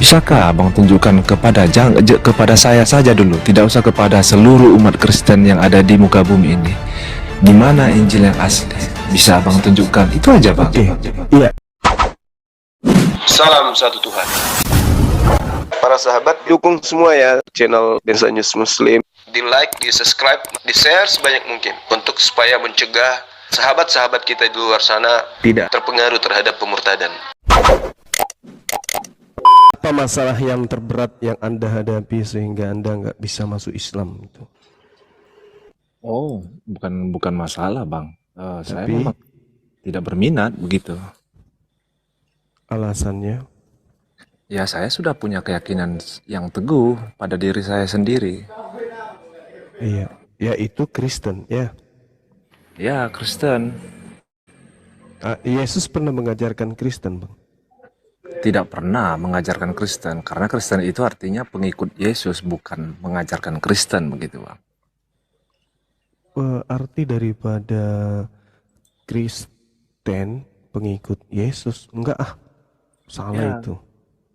Bisakah Abang tunjukkan kepada saya saja dulu, tidak usah kepada seluruh umat Kristen yang ada di muka bumi ini, di mana Injil yang asli? Bisa Abang tunjukkan? Itu aja, Bang. Iya. Salam satu Tuhan. Para sahabat, dukung semua ya channel Densa News Muslim. Di like, di subscribe, di share sebanyak mungkin untuk supaya mencegah sahabat-sahabat kita di luar sana tidak terpengaruh terhadap pemurtadan. Apa masalah yang terberat yang Anda hadapi sehingga Anda nggak bisa masuk Islam itu? Oh, bukan masalah, Bang. Saya Tapi memang tidak berminat begitu. alasannya? Ya, saya sudah punya keyakinan yang teguh pada diri saya sendiri. Iya, yaitu Kristen ya. Ya, Kristen. Yesus pernah mengajarkan Kristen, Bang. Tidak pernah mengajarkan Kristen, karena Kristen itu artinya pengikut Yesus, bukan mengajarkan Kristen begitu, Bang. Arti daripada Kristen pengikut Yesus enggak salah Ya, itu.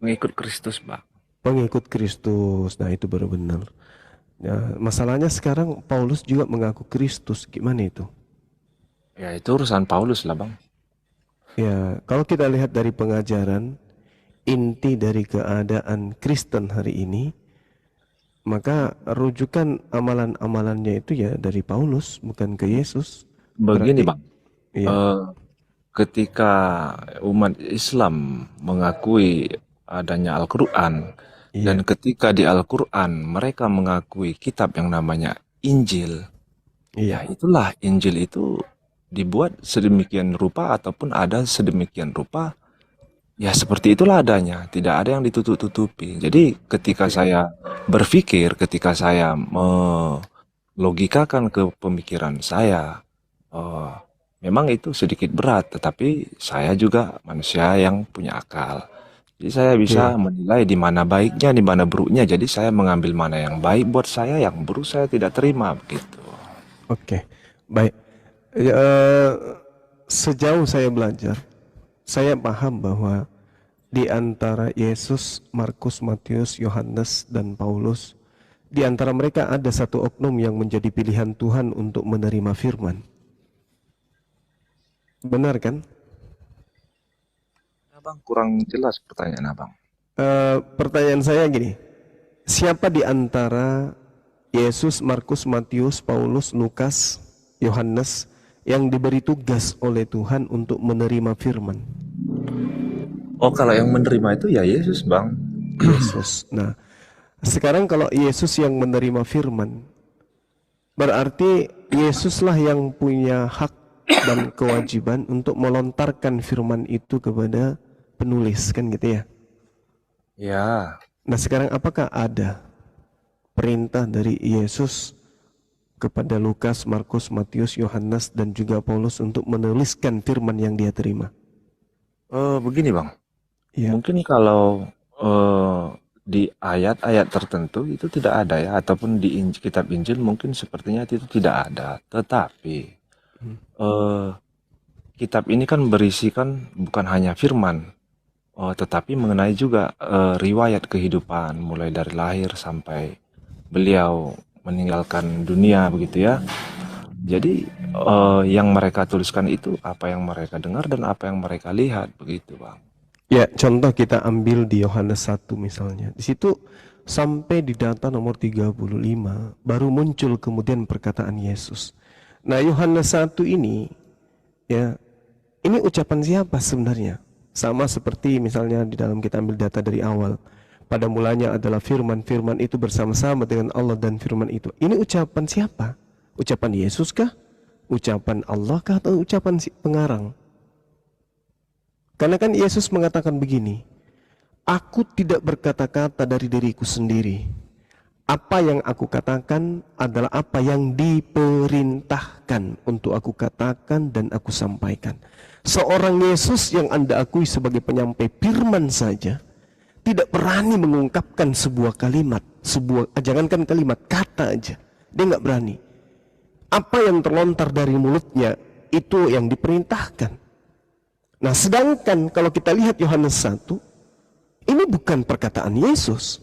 pengikut Kristus, Bang. Pengikut Kristus. Nah, itu baru benar. Ya, masalahnya sekarang Paulus juga mengaku Kristus. Gimana itu? Ya, itu urusan Paulus lah, Bang. Ya, kalau kita lihat dari pengajaran inti dari keadaan Kristen hari ini, maka rujukan amalan-amalannya itu ya dari Paulus, bukan ke Yesus. Begini, Berarti, Bang. iya, Ketika umat Islam mengakui adanya Al-Quran, dan iya, ketika di Al-Quran mereka mengakui kitab yang namanya Injil, ya iya, itulah Injil itu dibuat sedemikian rupa ataupun ada sedemikian rupa. Ya seperti itulah adanya, tidak ada yang ditutup-tutupi. Jadi ketika saya berpikir, ketika saya melogikakan ke pemikiran saya, eh, memang itu sedikit berat, tetapi saya juga manusia yang punya akal. Jadi saya bisa oke, menilai di mana baiknya, di mana buruknya. Jadi saya mengambil mana yang baik buat saya, yang buruk saya tidak terima begitu. oke, baik. Ya, sejauh saya belajar, saya paham bahwa di antara Yesus, Markus, Matius, Yohanes, dan Paulus, di antara mereka ada satu oknum yang menjadi pilihan Tuhan untuk menerima firman. Benar kan? Abang kurang jelas pertanyaan abang. Pertanyaan saya gini, siapa di antara Yesus, Markus, Matius, Paulus, Lukas, Yohanes yang diberi tugas oleh Tuhan untuk menerima firman? Oh, kalau yang menerima itu ya Yesus, Bang. Yesus. Nah, sekarang kalau Yesus yang menerima firman, berarti Yesuslah yang punya hak dan kewajiban untuk melontarkan firman itu kepada penulis, kan gitu ya. Ya, Nah, sekarang apakah ada perintah dari Yesus kepada Lukas, Markus, Matius, Yohanes, dan juga Paulus untuk menuliskan firman yang dia terima? begini, Bang. Ya, Mungkin kalau di ayat-ayat tertentu itu tidak ada ya, ataupun di kitab Injil mungkin sepertinya itu tidak ada. Tetapi eh, kitab ini kan berisikan bukan hanya firman, tetapi mengenai juga riwayat kehidupan, mulai dari lahir sampai beliau meninggalkan dunia begitu ya. Jadi yang mereka tuliskan itu apa yang mereka dengar dan apa yang mereka lihat begitu, Bang. ya, contoh kita ambil di Yohanes 1 misalnya. Di situ sampai di data nomor 35 baru muncul kemudian perkataan Yesus. Nah, Yohanes 1 ini ya, ini ucapan siapa sebenarnya? Sama seperti misalnya di dalam kita ambil data dari awal. Pada mulanya adalah firman, firman itu bersama-sama dengan Allah dan firman itu. Ini ucapan siapa? Ucapan Yesus kah? Ucapan Allah kah? Atau ucapan si pengarang? Karena kan Yesus mengatakan begini, aku tidak berkata-kata dari diriku sendiri. Apa yang aku katakan adalah apa yang diperintahkan untuk aku katakan dan aku sampaikan. Seorang Yesus yang Anda akui sebagai penyampai firman saja tidak berani mengungkapkan sebuah kalimat, jangankan kalimat, kata aja. Dia nggak berani. Apa yang terlontar dari mulutnya itu yang diperintahkan. Nah, sedangkan kalau kita lihat Yohanes 1, Ini bukan perkataan Yesus.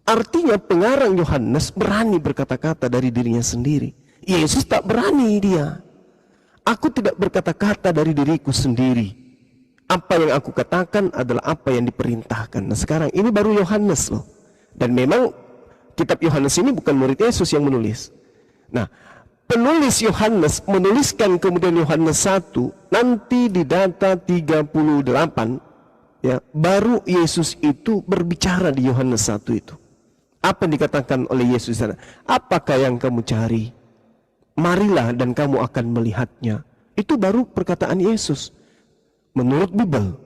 Artinya pengarang Yohanes berani berkata-kata dari dirinya sendiri. Yesus tak berani dia. Aku tidak berkata-kata dari diriku sendiri. Apa yang aku katakan adalah apa yang diperintahkan. Nah sekarang ini baru Yohanes loh. Dan memang kitab Yohanes ini bukan murid Yesus yang menulis. Nah, penulis Yohanes menuliskan kemudian Yohanes 1 nanti di data 38 ya, baru Yesus itu berbicara di Yohanes 1 itu. Apa yang dikatakan oleh Yesus di sana? Apakah yang kamu cari? Marilah dan kamu akan melihatnya. Itu baru perkataan Yesus menurut Bible.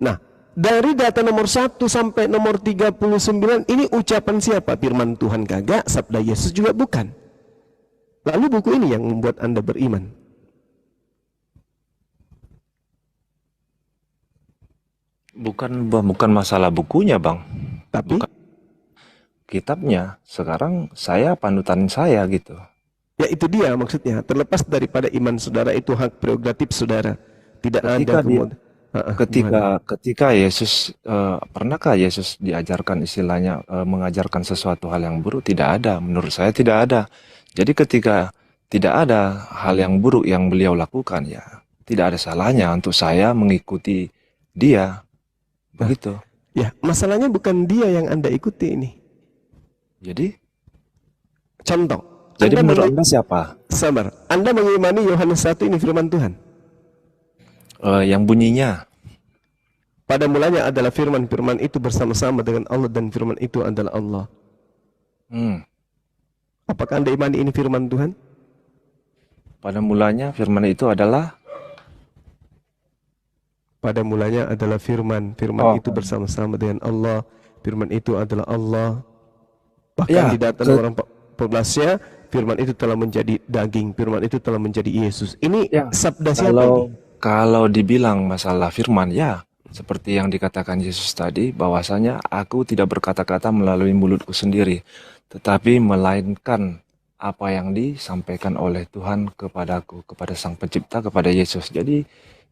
Nah, dari data nomor 1 sampai nomor 39 ini ucapan siapa? Firman Tuhan kagak, sabda Yesus juga bukan. Lalu buku ini yang membuat Anda beriman. Bukan masalah bukunya, Bang. Tapi Bukan kitabnya. Sekarang saya panutan saya gitu. ya itu dia maksudnya. Terlepas daripada iman saudara itu hak prerogatif saudara. Tidak Ketika ada kemudian. ketika Yesus pernahkah Yesus diajarkan istilahnya mengajarkan sesuatu hal yang buruk? Tidak ada. Menurut saya tidak ada. Jadi ketika tidak ada hal yang buruk yang beliau lakukan, ya tidak ada salahnya untuk saya mengikuti dia. Begitu. Ya, masalahnya bukan dia yang Anda ikuti ini. Jadi Contoh. Jadi Anda menurut Anda siapa? sabar. Anda mengimani Yohanes 1 ini firman Tuhan. Yang bunyinya Pada mulanya adalah firman. Firman itu bersama-sama dengan Allah dan firman itu adalah Allah. Apakah Anda imani ini firman Tuhan? pada mulanya firman itu adalah Pada mulanya adalah firman. Firman itu bersama-sama dengan Allah. Firman itu adalah Allah. Bahkan Ya, di data nomor 14-nya, firman itu telah menjadi daging. Firman itu telah menjadi Yesus. Ini ya, sabda siapa ini? kalau dibilang masalah firman, ya seperti yang dikatakan Yesus tadi, bahwasanya aku tidak berkata-kata melalui mulutku sendiri, tetapi melainkan apa yang disampaikan oleh Tuhan kepadaku, kepada Sang Pencipta, kepada Yesus. Jadi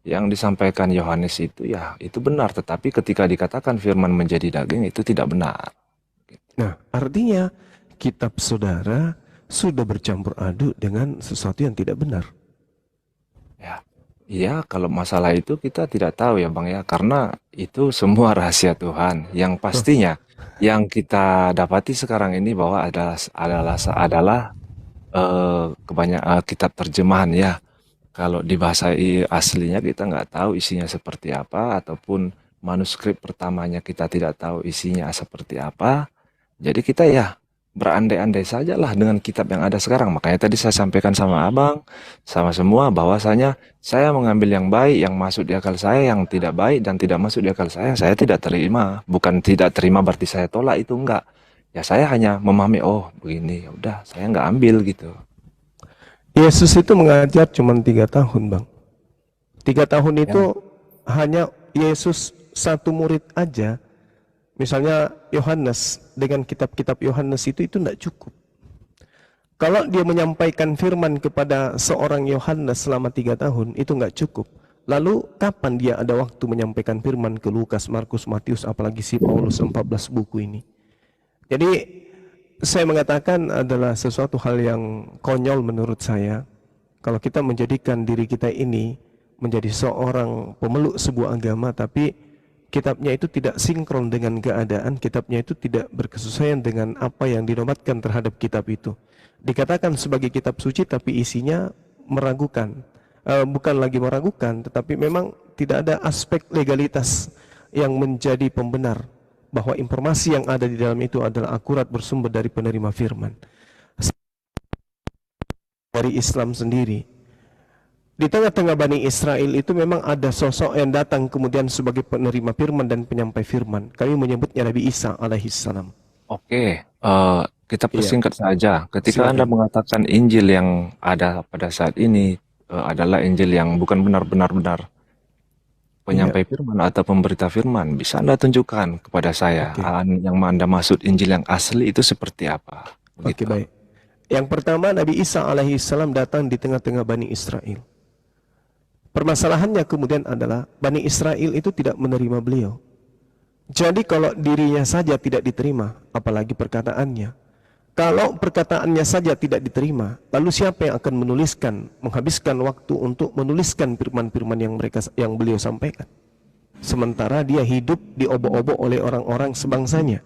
yang disampaikan Yohanes itu ya itu benar, tetapi ketika dikatakan firman menjadi daging itu tidak benar. Nah, artinya kitab saudara sudah bercampur aduk dengan sesuatu yang tidak benar. Ya, iya, kalau masalah itu kita tidak tahu ya Bang ya, karena itu semua rahasia Tuhan. Yang pastinya yang kita dapati sekarang ini bahwa adalah kebanyakan kitab terjemahan ya. Kalau di bahasa aslinya kita nggak tahu isinya seperti apa, ataupun manuskrip pertamanya kita tidak tahu isinya seperti apa. Jadi kita ya berandai-andai sajalah dengan kitab yang ada sekarang. Makanya tadi saya sampaikan sama Abang, sama semua, bahwasanya saya mengambil yang baik, yang masuk di akal saya, yang tidak baik dan tidak masuk di akal saya tidak terima. Bukan tidak terima berarti saya tolak, itu enggak. Ya saya hanya memahami, oh begini, ya udah saya nggak ambil gitu. Yesus itu mengajar cuma 3 tahun, Bang. 3 tahun itu hanya Yesus satu murid aja. Misalnya Yohanes, dengan kitab-kitab Yohanes itu tidak cukup. Kalau dia menyampaikan firman kepada seorang Yohanes selama 3 tahun, itu nggak cukup. Lalu kapan dia ada waktu menyampaikan firman ke Lukas, Markus, Matius, apalagi si Paulus 14 buku ini. Jadi saya mengatakan adalah sesuatu hal yang konyol menurut saya. Kalau kita menjadikan diri kita ini menjadi seorang pemeluk sebuah agama, tapi kitabnya itu tidak sinkron dengan keadaan, kitabnya itu tidak berkesesuaian dengan apa yang dinobatkan terhadap kitab itu. Dikatakan sebagai kitab suci tapi isinya meragukan. Bukan lagi meragukan, tetapi memang tidak ada aspek legalitas yang menjadi pembenar bahwa informasi yang ada di dalam itu adalah akurat bersumber dari penerima firman. Dari Islam sendiri, di tengah-tengah Bani Israel itu memang ada sosok yang datang kemudian sebagai penerima firman dan penyampai firman. Kami menyebutnya Nabi Isa alaihissalam. Oke, kita persingkat saja. Ketika Silakan. Anda mengatakan Injil yang ada pada saat ini adalah Injil yang bukan benar-benar penyampai firman atau pemberita firman, bisa Anda tunjukkan kepada saya yang Anda maksud Injil yang asli itu seperti apa? Oke, baik. Yang pertama, Nabi Isa alaihissalam datang di tengah-tengah Bani Israel. Permasalahannya kemudian adalah Bani Israel itu tidak menerima beliau. Jadi kalau dirinya saja tidak diterima, apalagi perkataannya. Kalau perkataannya saja tidak diterima, lalu siapa yang akan menuliskan, menghabiskan waktu untuk menuliskan firman-firman yang beliau sampaikan? Sementara dia hidup diobok-obok oleh orang-orang sebangsanya.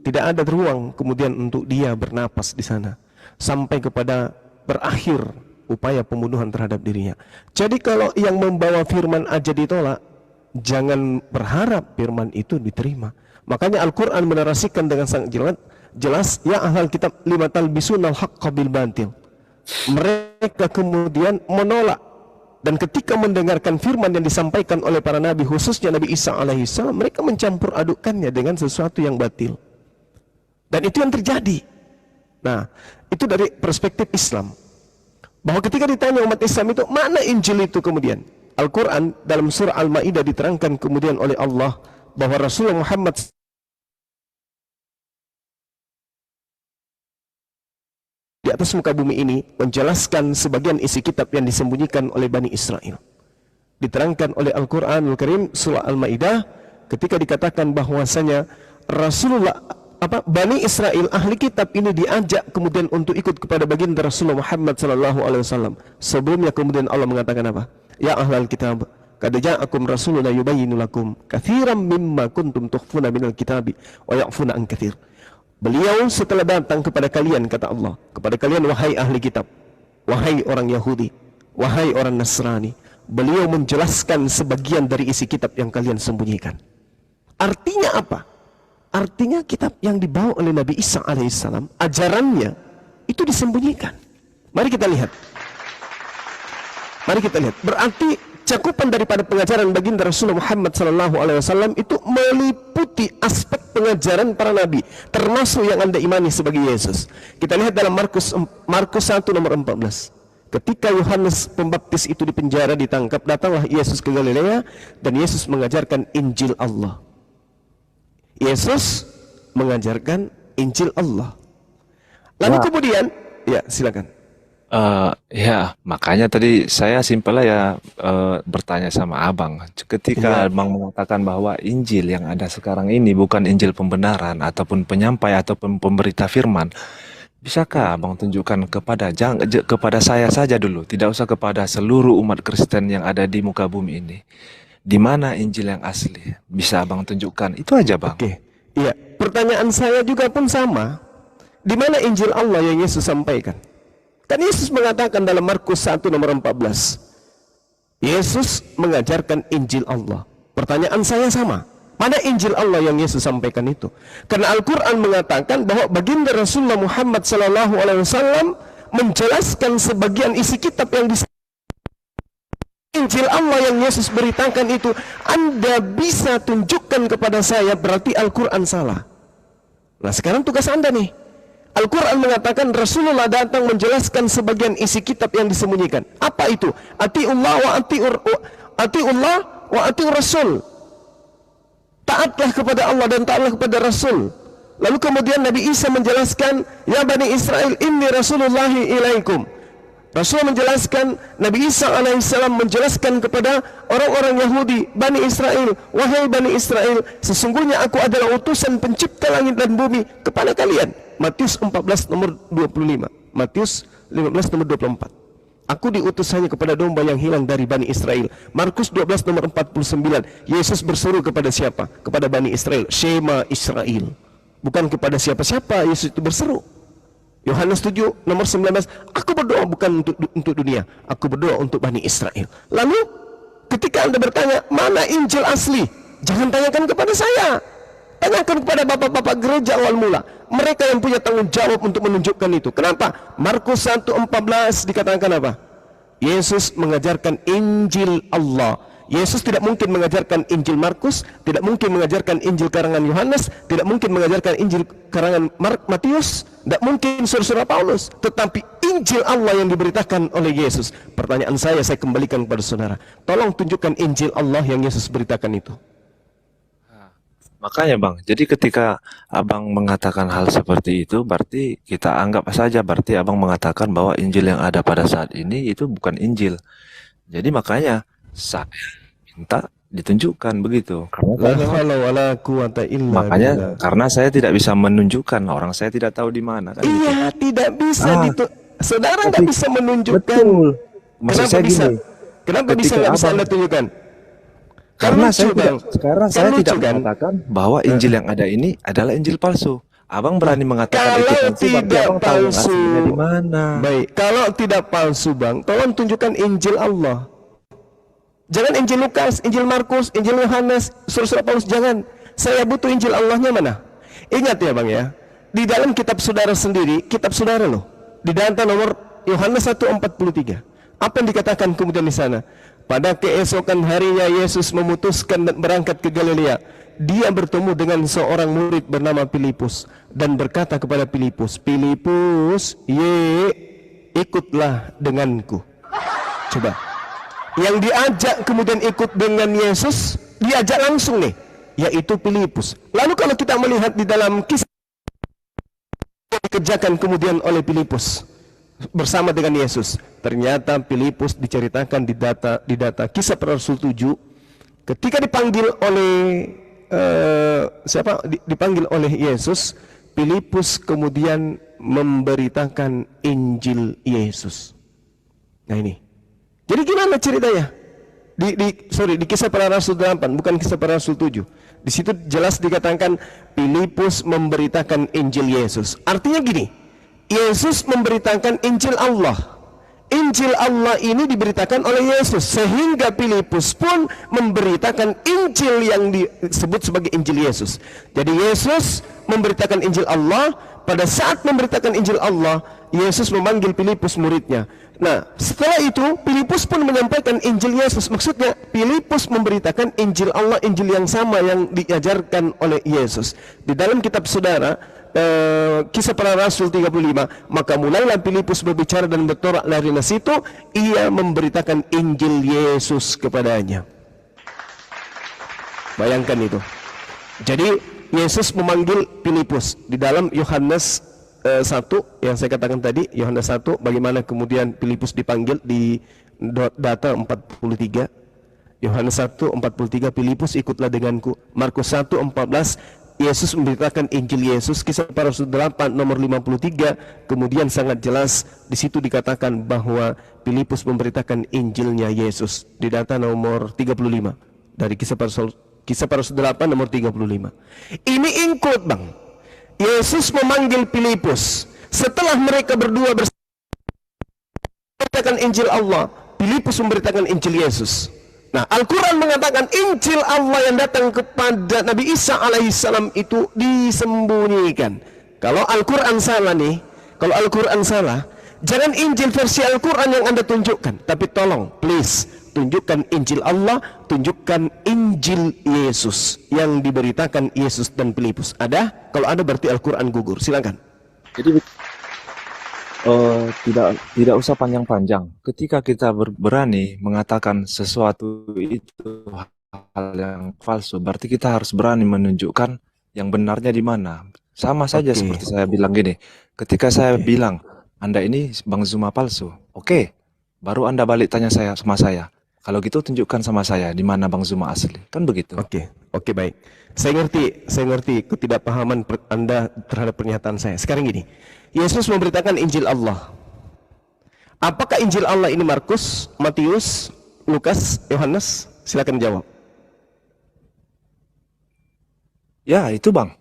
Tidak ada ruang kemudian untuk dia bernapas di sana sampai kepada berakhir upaya pembunuhan terhadap dirinya. Jadi kalau yang membawa firman aja ditolak, jangan berharap firman itu diterima. Makanya Al-Quran menarasikan dengan sangat jelas, ya ahlal kitab lima talbisunal haqqa bil batil. Mereka kemudian menolak, dan ketika mendengarkan firman yang disampaikan oleh para nabi, khususnya Nabi Isa alaihissalam, mereka mencampur adukkannya dengan sesuatu yang batil. Dan itu yang terjadi. Nah, itu dari perspektif Islam. Bahwa ketika ditanya umat Islam itu, mana Injil itu kemudian? Al-Quran dalam surah Al-Ma'idah diterangkan kemudian oleh Allah bahwa Rasulullah Muhammad di atas muka bumi ini menjelaskan sebagian isi kitab yang disembunyikan oleh Bani Israel. Diterangkan oleh Al-Quranul Karim surah Al-Ma'idah ketika dikatakan bahwasanya Rasulullah Bani Israel ahli kitab ini diajak kemudian untuk ikut kepada baginda Rasulullah Muhammad sallallahu alaihi wasallam. Sebelumnya kemudian Allah mengatakan apa? Ya ahlal kitab, qad ja'akum rasuluna yubayyinu lakum katsiran mimma kuntum tukhfuna minal kitabi wa ya'funa an katsir. Beliau setelah datang kepada kalian, kata Allah, kepada kalian wahai ahli kitab, wahai orang Yahudi, wahai orang Nasrani, beliau menjelaskan sebagian dari isi kitab yang kalian sembunyikan. Artinya apa? Artinya kitab yang dibawa oleh Nabi Isa alaihissalam, ajarannya itu disembunyikan. Mari kita lihat. Mari kita lihat. Berarti cakupan daripada pengajaran baginda Rasulullah Muhammad sallallahu alaihi wasallam itu meliputi aspek pengajaran para nabi, termasuk yang Anda imani sebagai Yesus. Kita lihat dalam Markus 1 nomor 14. Ketika Yohanes Pembaptis itu dipenjara, ditangkap, datanglah Yesus ke Galilea dan Yesus mengajarkan Injil Allah. Yesus mengajarkan Injil Allah. Lalu kemudian, ya silakan. Ya, makanya tadi saya simpel ya bertanya sama abang. Ketika abang mengatakan bahwa Injil yang ada sekarang ini bukan Injil pembenaran ataupun penyampai ataupun pemberita firman, bisakah abang tunjukkan kepada saya saja dulu, tidak usah kepada seluruh umat Kristen yang ada di muka bumi ini, di mana Injil yang asli? Bisa abang tunjukkan? Itu aja bang. Oke, iya. Pertanyaan saya juga pun sama. Di mana Injil Allah yang Yesus sampaikan? Kan Yesus mengatakan dalam Markus 1 nomor 14, Yesus mengajarkan Injil Allah. Pertanyaan saya sama. Mana Injil Allah yang Yesus sampaikan itu? Karena Al-Quran mengatakan bahwa baginda Rasulullah Muhammad sallallahu alaihi wasallam menjelaskan sebagian isi kitab yang Injil Allah yang Yesus beritakan itu. Anda bisa tunjukkan kepada saya, berarti Al-Quran salah. Nah sekarang tugas Anda nih. Al-Quran mengatakan Rasulullah datang menjelaskan sebagian isi kitab yang disembunyikan. Apa itu? Atiullah wa atiur Rasul. Taatlah kepada Allah dan taatlah kepada Rasul. Lalu kemudian Nabi Isa menjelaskan, ya Bani Israel, inni Rasulullahi ilaikum. Rasul menjelaskan, Nabi Isa alaihissalam menjelaskan kepada orang-orang Yahudi, Bani Israel, wahai Bani Israel, sesungguhnya aku adalah utusan pencipta langit dan bumi kepada kalian. Matius 14 nomor 25, Matius 15 nomor 24. Aku diutus hanya kepada domba yang hilang dari Bani Israel. Markus 12 nomor 49. Yesus berseru kepada siapa? Kepada Bani Israel. Shema Israel. Bukan kepada siapa-siapa Yesus itu berseru. Yohanes 7 nomor 19. Aku berdoa bukan untuk dunia. Aku berdoa untuk Bani Israel. Lalu ketika Anda bertanya, mana Injil asli? Jangan tanyakan kepada saya. Tanyakan kepada bapak-bapak gereja awal mula. Mereka yang punya tanggung jawab untuk menunjukkan itu. Kenapa? Markus 1:14 dikatakan apa? Yesus mengajarkan Injil Allah. Yesus tidak mungkin mengajarkan Injil Markus, tidak mungkin mengajarkan Injil karangan Yohanes, tidak mungkin mengajarkan Injil karangan Matius, tidak mungkin surah-surah Paulus. Tetapi Injil Allah yang diberitakan oleh Yesus. Pertanyaan saya kembalikan kepada saudara. Tolong tunjukkan Injil Allah yang Yesus beritakan itu. Makanya bang, jadi ketika abang mengatakan hal seperti itu, berarti kita anggap saja berarti abang mengatakan bahwa Injil yang ada pada saat ini itu bukan Injil. Jadi makanya saya minta ditunjukkan begitu. Karena La saya memang haula wala quwata illa makanya billah. karena saya tidak bisa menunjukkan, orang saya tidak tahu di mana kan gitu. Iya, tidak bisa Ah, saudara nggak tapi bisa menunjukkan. betul. Maksud Kenapa saya bisa? gini, Kenapa bisa ketika nggak bisa abang Anda tunjukkan? Kan karena lucu, saya tidak Bang. sekarang Kan saya lucu tidak kan? mengatakan bahwa Injil yang ada ini adalah Injil palsu. Abang berani mengatakan itu Kalau palsu, berarti tidak abang tahu yang aslinya di palsu, mana. baik. Kalau tidak palsu, Bang, tolong tunjukkan Injil Allah. Jangan Injil Lukas, Injil Markus, Injil Yohanes, surat-surat Paulus, jangan. Saya butuh Injil Allahnya mana? Ingat ya Bang ya, di dalam kitab saudara sendiri, kitab saudara loh, di data nomor Yohanes 1:43. Apa yang dikatakan kemudian di sana? Pada keesokan harinya Yesus memutuskan dan berangkat ke Galilea. Dia bertemu dengan seorang murid bernama Filipus dan berkata kepada Filipus, Filipus, ikutlah denganku. Coba, yang diajak kemudian ikut dengan Yesus, diajak langsung nih, yaitu Filipus. Lalu kalau kita melihat di dalam kisah yang dikerjakan kemudian oleh Filipus bersama dengan Yesus, ternyata Filipus diceritakan di data Kisah Para Rasul 7, ketika dipanggil oleh dipanggil oleh Yesus, Filipus kemudian memberitakan Injil Yesus. Nah ini. Jadi gimana ceritanya? Di Kisah Para Rasul 8, bukan Kisah Para Rasul 7. Di situ jelas dikatakan Filipus memberitakan Injil Yesus. Artinya gini, Yesus memberitakan Injil Allah. Injil Allah ini diberitakan oleh Yesus, sehingga Filipus pun memberitakan Injil yang disebut sebagai Injil Yesus. Jadi Yesus memberitakan Injil Allah. Pada saat memberitakan Injil Allah, Yesus memanggil Filipus muridnya. Nah, setelah itu Filipus pun menyampaikan Injil Yesus. Maksudnya Filipus memberitakan Injil Allah, Injil yang sama yang diajarkan oleh Yesus. Di dalam kitab saudara Kisah Para Rasul 35, maka mulailah Filipus berbicara dan bertolak dari situ, ia memberitakan Injil Yesus kepadanya. Bayangkan itu. Jadi Yesus memanggil Filipus di dalam Yohanes 1 yang saya katakan tadi, Yohanes 1, bagaimana kemudian Filipus dipanggil di data 43. Yohanes 1:43, Filipus ikutlah denganku. Markus 1:14, Yesus memberitakan Injil Yesus. Kisah Para Rasul 8 nomor 53, kemudian sangat jelas di situ dikatakan bahwa Filipus memberitakan Injilnya Yesus di data nomor 35 dari Kisah Para Rasul 8 nomor 35. Ini include Bang. Yesus memanggil Filipus setelah mereka berdua memberitakan Injil Allah. Filipus memberitakan Injil Yesus. Nah, Al-Quran mengatakan Injil Allah yang datang kepada Nabi Isa alaihissalam itu disembunyikan. Kalau Al-Quran salah nih, kalau Al-Quran salah, jangan Injil versi Al-Quran yang Anda tunjukkan, tapi tolong, please, tunjukkan Injil Allah, tunjukkan Injil Yesus yang diberitakan Yesus dan Filipus. Ada? Kalau ada berarti Al-Quran gugur. Silakan. Jadi tidak usah panjang-panjang. Ketika kita berani mengatakan sesuatu itu hal yang palsu, berarti kita harus berani menunjukkan yang benarnya di mana. Sama saja seperti saya bilang gini. Ketika saya bilang Anda ini Bang Zuma palsu, oke, baru Anda balik tanya sama saya. Kalau gitu tunjukkan sama saya di mana Bang Zuma asli. Kan begitu. Oke, baik. Saya ngerti ketidakpahaman Anda terhadap pernyataan saya. Sekarang gini, Yesus memberitakan Injil Allah. Apakah Injil Allah ini Markus, Matius, Lukas, Yohanes? Silakan jawab. Ya, itu Bang.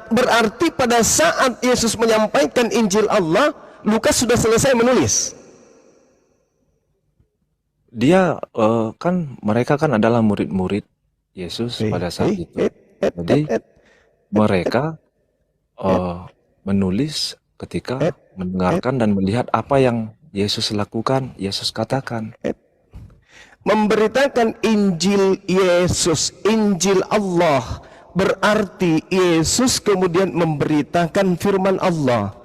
Berarti pada saat Yesus menyampaikan Injil Allah, Lukas sudah selesai menulis. Dia mereka kan adalah murid-murid Yesus pada saat itu. Jadi mereka menulis ketika mendengarkan dan melihat apa yang Yesus lakukan, Yesus katakan. Memberitakan Injil Yesus, Injil Allah, berarti Yesus kemudian memberitakan firman Allah.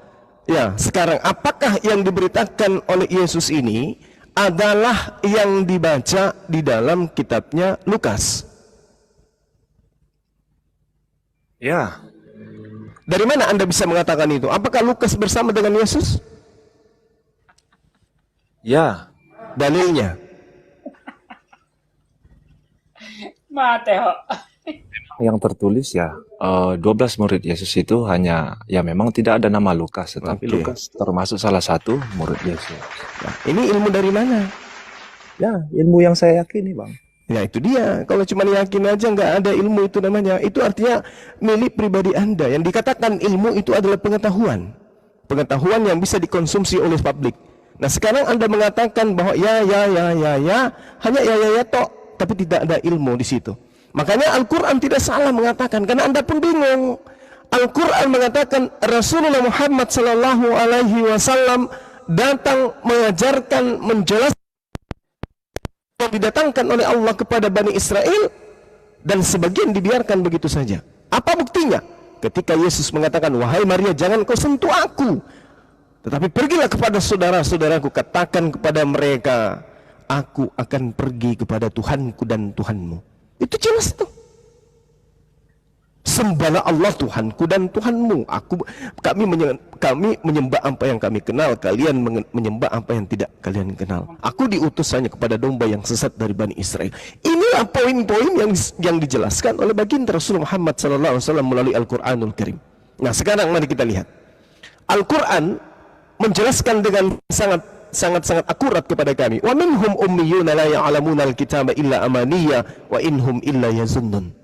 Ya, sekarang apakah yang diberitakan oleh Yesus ini adalah yang dibaca di dalam kitabnya Lukas? Ya. Dari mana Anda bisa mengatakan itu? Apakah Lukas bersama dengan Yesus? Ya. Dalilnya? Mateo. Yang tertulis ya 12 murid Yesus itu hanya ya memang tidak ada nama Lukas, tetapi Oke. Lukas termasuk salah satu murid Yesus. Nah, ini ilmu dari mana? Ya, ilmu yang saya yakini, Bang. Ya itu dia. Kalau cuma yakin aja nggak ada ilmu itu namanya. Itu artinya milik pribadi Anda. Yang dikatakan ilmu itu adalah pengetahuan. Pengetahuan yang bisa dikonsumsi oleh publik. Nah sekarang Anda mengatakan bahwa ya, hanya ya tok, tapi tidak ada ilmu di situ. Makanya Al-Quran tidak salah mengatakan, karena Anda pun bingung. Al-Quran mengatakan Rasulullah Muhammad Sallallahu Alaihi Wasallam datang mengajarkan, menjelaskan yang didatangkan oleh Allah kepada Bani Israel, dan sebagian dibiarkan begitu saja. Apa buktinya? Ketika Yesus mengatakan, wahai Maria, jangan kau sentuh aku, tetapi pergilah kepada saudara-saudaraku, katakan kepada mereka, aku akan pergi kepada Tuhanku dan Tuhanmu. Itu jelas tuh. Sembahlah Allah Tuhanku dan Tuhanmu. Kami menyembah apa yang kami kenal, kalian menyembah apa yang tidak kalian kenal. Aku diutus hanya kepada domba yang sesat dari Bani Israel. Inilah poin-poin yang dijelaskan oleh baginda Rasulullah Muhammad SAW melalui Al-Quranul Karim. Nah sekarang mari kita lihat. Al-Quran menjelaskan dengan sangat akurat kepada kami. Wa minhum ummiyuna la ya'lamuna al-kitaba illa amaniya wa inhum illa yazunnun.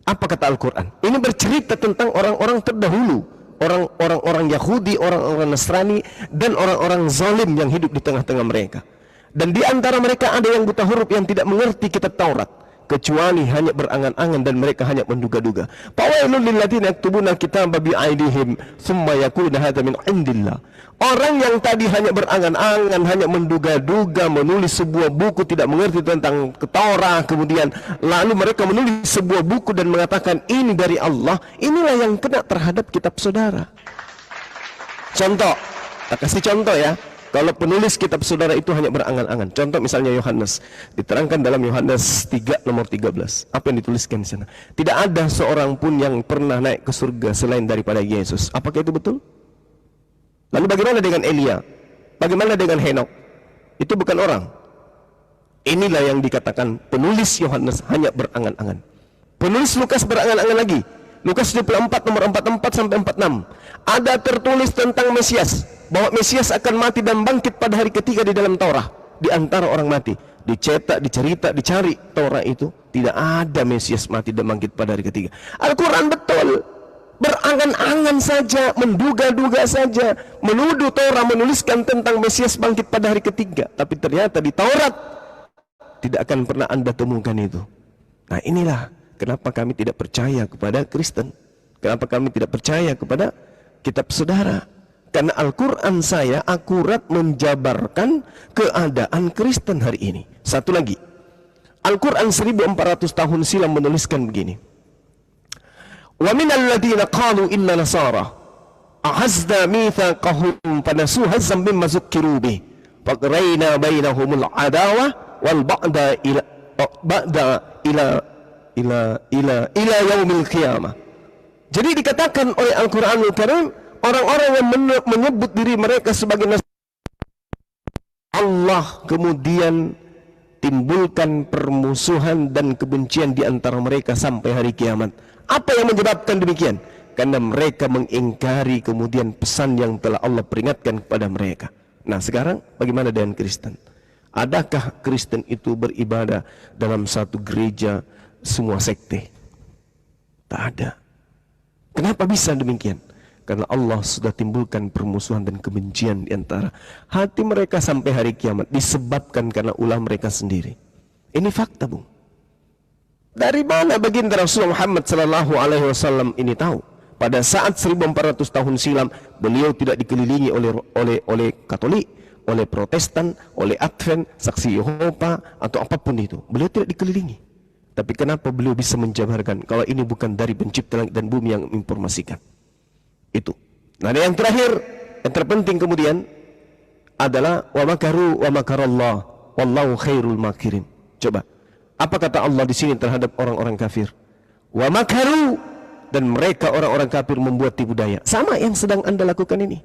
Apa kata Al-Quran? Ini bercerita tentang orang-orang terdahulu, orang-orang Yahudi, orang-orang Nasrani, dan orang-orang zalim yang hidup di tengah-tengah mereka. Dan di antara mereka ada yang buta huruf yang tidak mengerti kitab Taurat, kecuali hanya berangan-angan dan mereka hanya menduga-duga. Fawailul lilladzina yaktubuna al-kitaba bi'aidihim tsumma yaquluna hadza min indillah. Orang yang tadi hanya berangan-angan, hanya menduga-duga, menulis sebuah buku, tidak mengerti tentang Taurat, kemudian lalu mereka menulis sebuah buku dan mengatakan ini dari Allah, inilah yang kena terhadap kitab saudara. Contoh, tak kasih contoh ya. Kalau penulis kitab saudara itu hanya berangan-angan. Contoh misalnya Yohanes, diterangkan dalam Yohanes 3 nomor 13. Apa yang dituliskan di sana? Tidak ada seorang pun yang pernah naik ke surga selain daripada Yesus. Apakah itu betul? Lalu bagaimana dengan Elia? Bagaimana dengan Henok? Itu bukan orang. Inilah yang dikatakan penulis Yohanes hanya berangan-angan. Penulis Lukas berangan-angan lagi. Lukas 24 nomor 44 sampai 46. Ada tertulis tentang Mesias, bahwa Mesias akan mati dan bangkit pada hari ketiga di dalam Taurat. Di antara orang mati, dicetak, dicerita, dicari Taurat itu, tidak ada Mesias mati dan bangkit pada hari ketiga. Al-Quran betul. Berangan-angan saja, menduga-duga saja, menuduh Taurat menuliskan tentang Mesias bangkit pada hari ketiga, tapi ternyata di Taurat tidak akan pernah Anda temukan itu. Nah inilah kenapa kami tidak percaya kepada Kristen, kenapa kami tidak percaya kepada kitab saudara. Karena Al-Quran saya akurat menjabarkan keadaan Kristen hari ini. Satu lagi, Al-Quran 1400 tahun silam menuliskan begini. Wa minal ladzina qalu inna nasara ahazna mitsaqahum fanasuha mimma zukkiru bih faqrayna bainahumul adawa wal ba'da ila yaumil qiyamah. Jadi dikatakan oleh Al-Qur'anul Karim, orang-orang yang menyebut diri mereka sebagai Allah kemudian timbulkan permusuhan dan kebencian di antara mereka sampai hari kiamat. Apa yang menyebabkan demikian? Karena mereka mengingkari kemudian pesan yang telah Allah peringatkan kepada mereka. Nah sekarang bagaimana dengan Kristen? Adakah Kristen itu beribadah dalam satu gereja semua sekte? Tak ada. Kenapa bisa demikian? Karena Allah sudah timbulkan permusuhan dan kebencian di antara hati mereka sampai hari kiamat, disebabkan karena ulah mereka sendiri. Ini fakta, Bung. Dari mana baginda Rasulullah Muhammad SAW ini tahu? Pada saat 1400 tahun silam, beliau tidak dikelilingi oleh Katolik, oleh Protestan, oleh Advent, Saksi Yehova, atau apapun itu. Beliau tidak dikelilingi. Tapi kenapa beliau bisa menjabarkan kalau ini bukan dari pencipta langit dan bumi yang menginformasikan? Itu. Nah, yang terakhir, yang terpenting kemudian adalah wa makaru wa makarallah wallahu khairul makirin. Coba, apa kata Allah di sini terhadap orang-orang kafir? Wa makaru, dan mereka orang-orang kafir membuat tipu daya. Sama yang sedang Anda lakukan ini.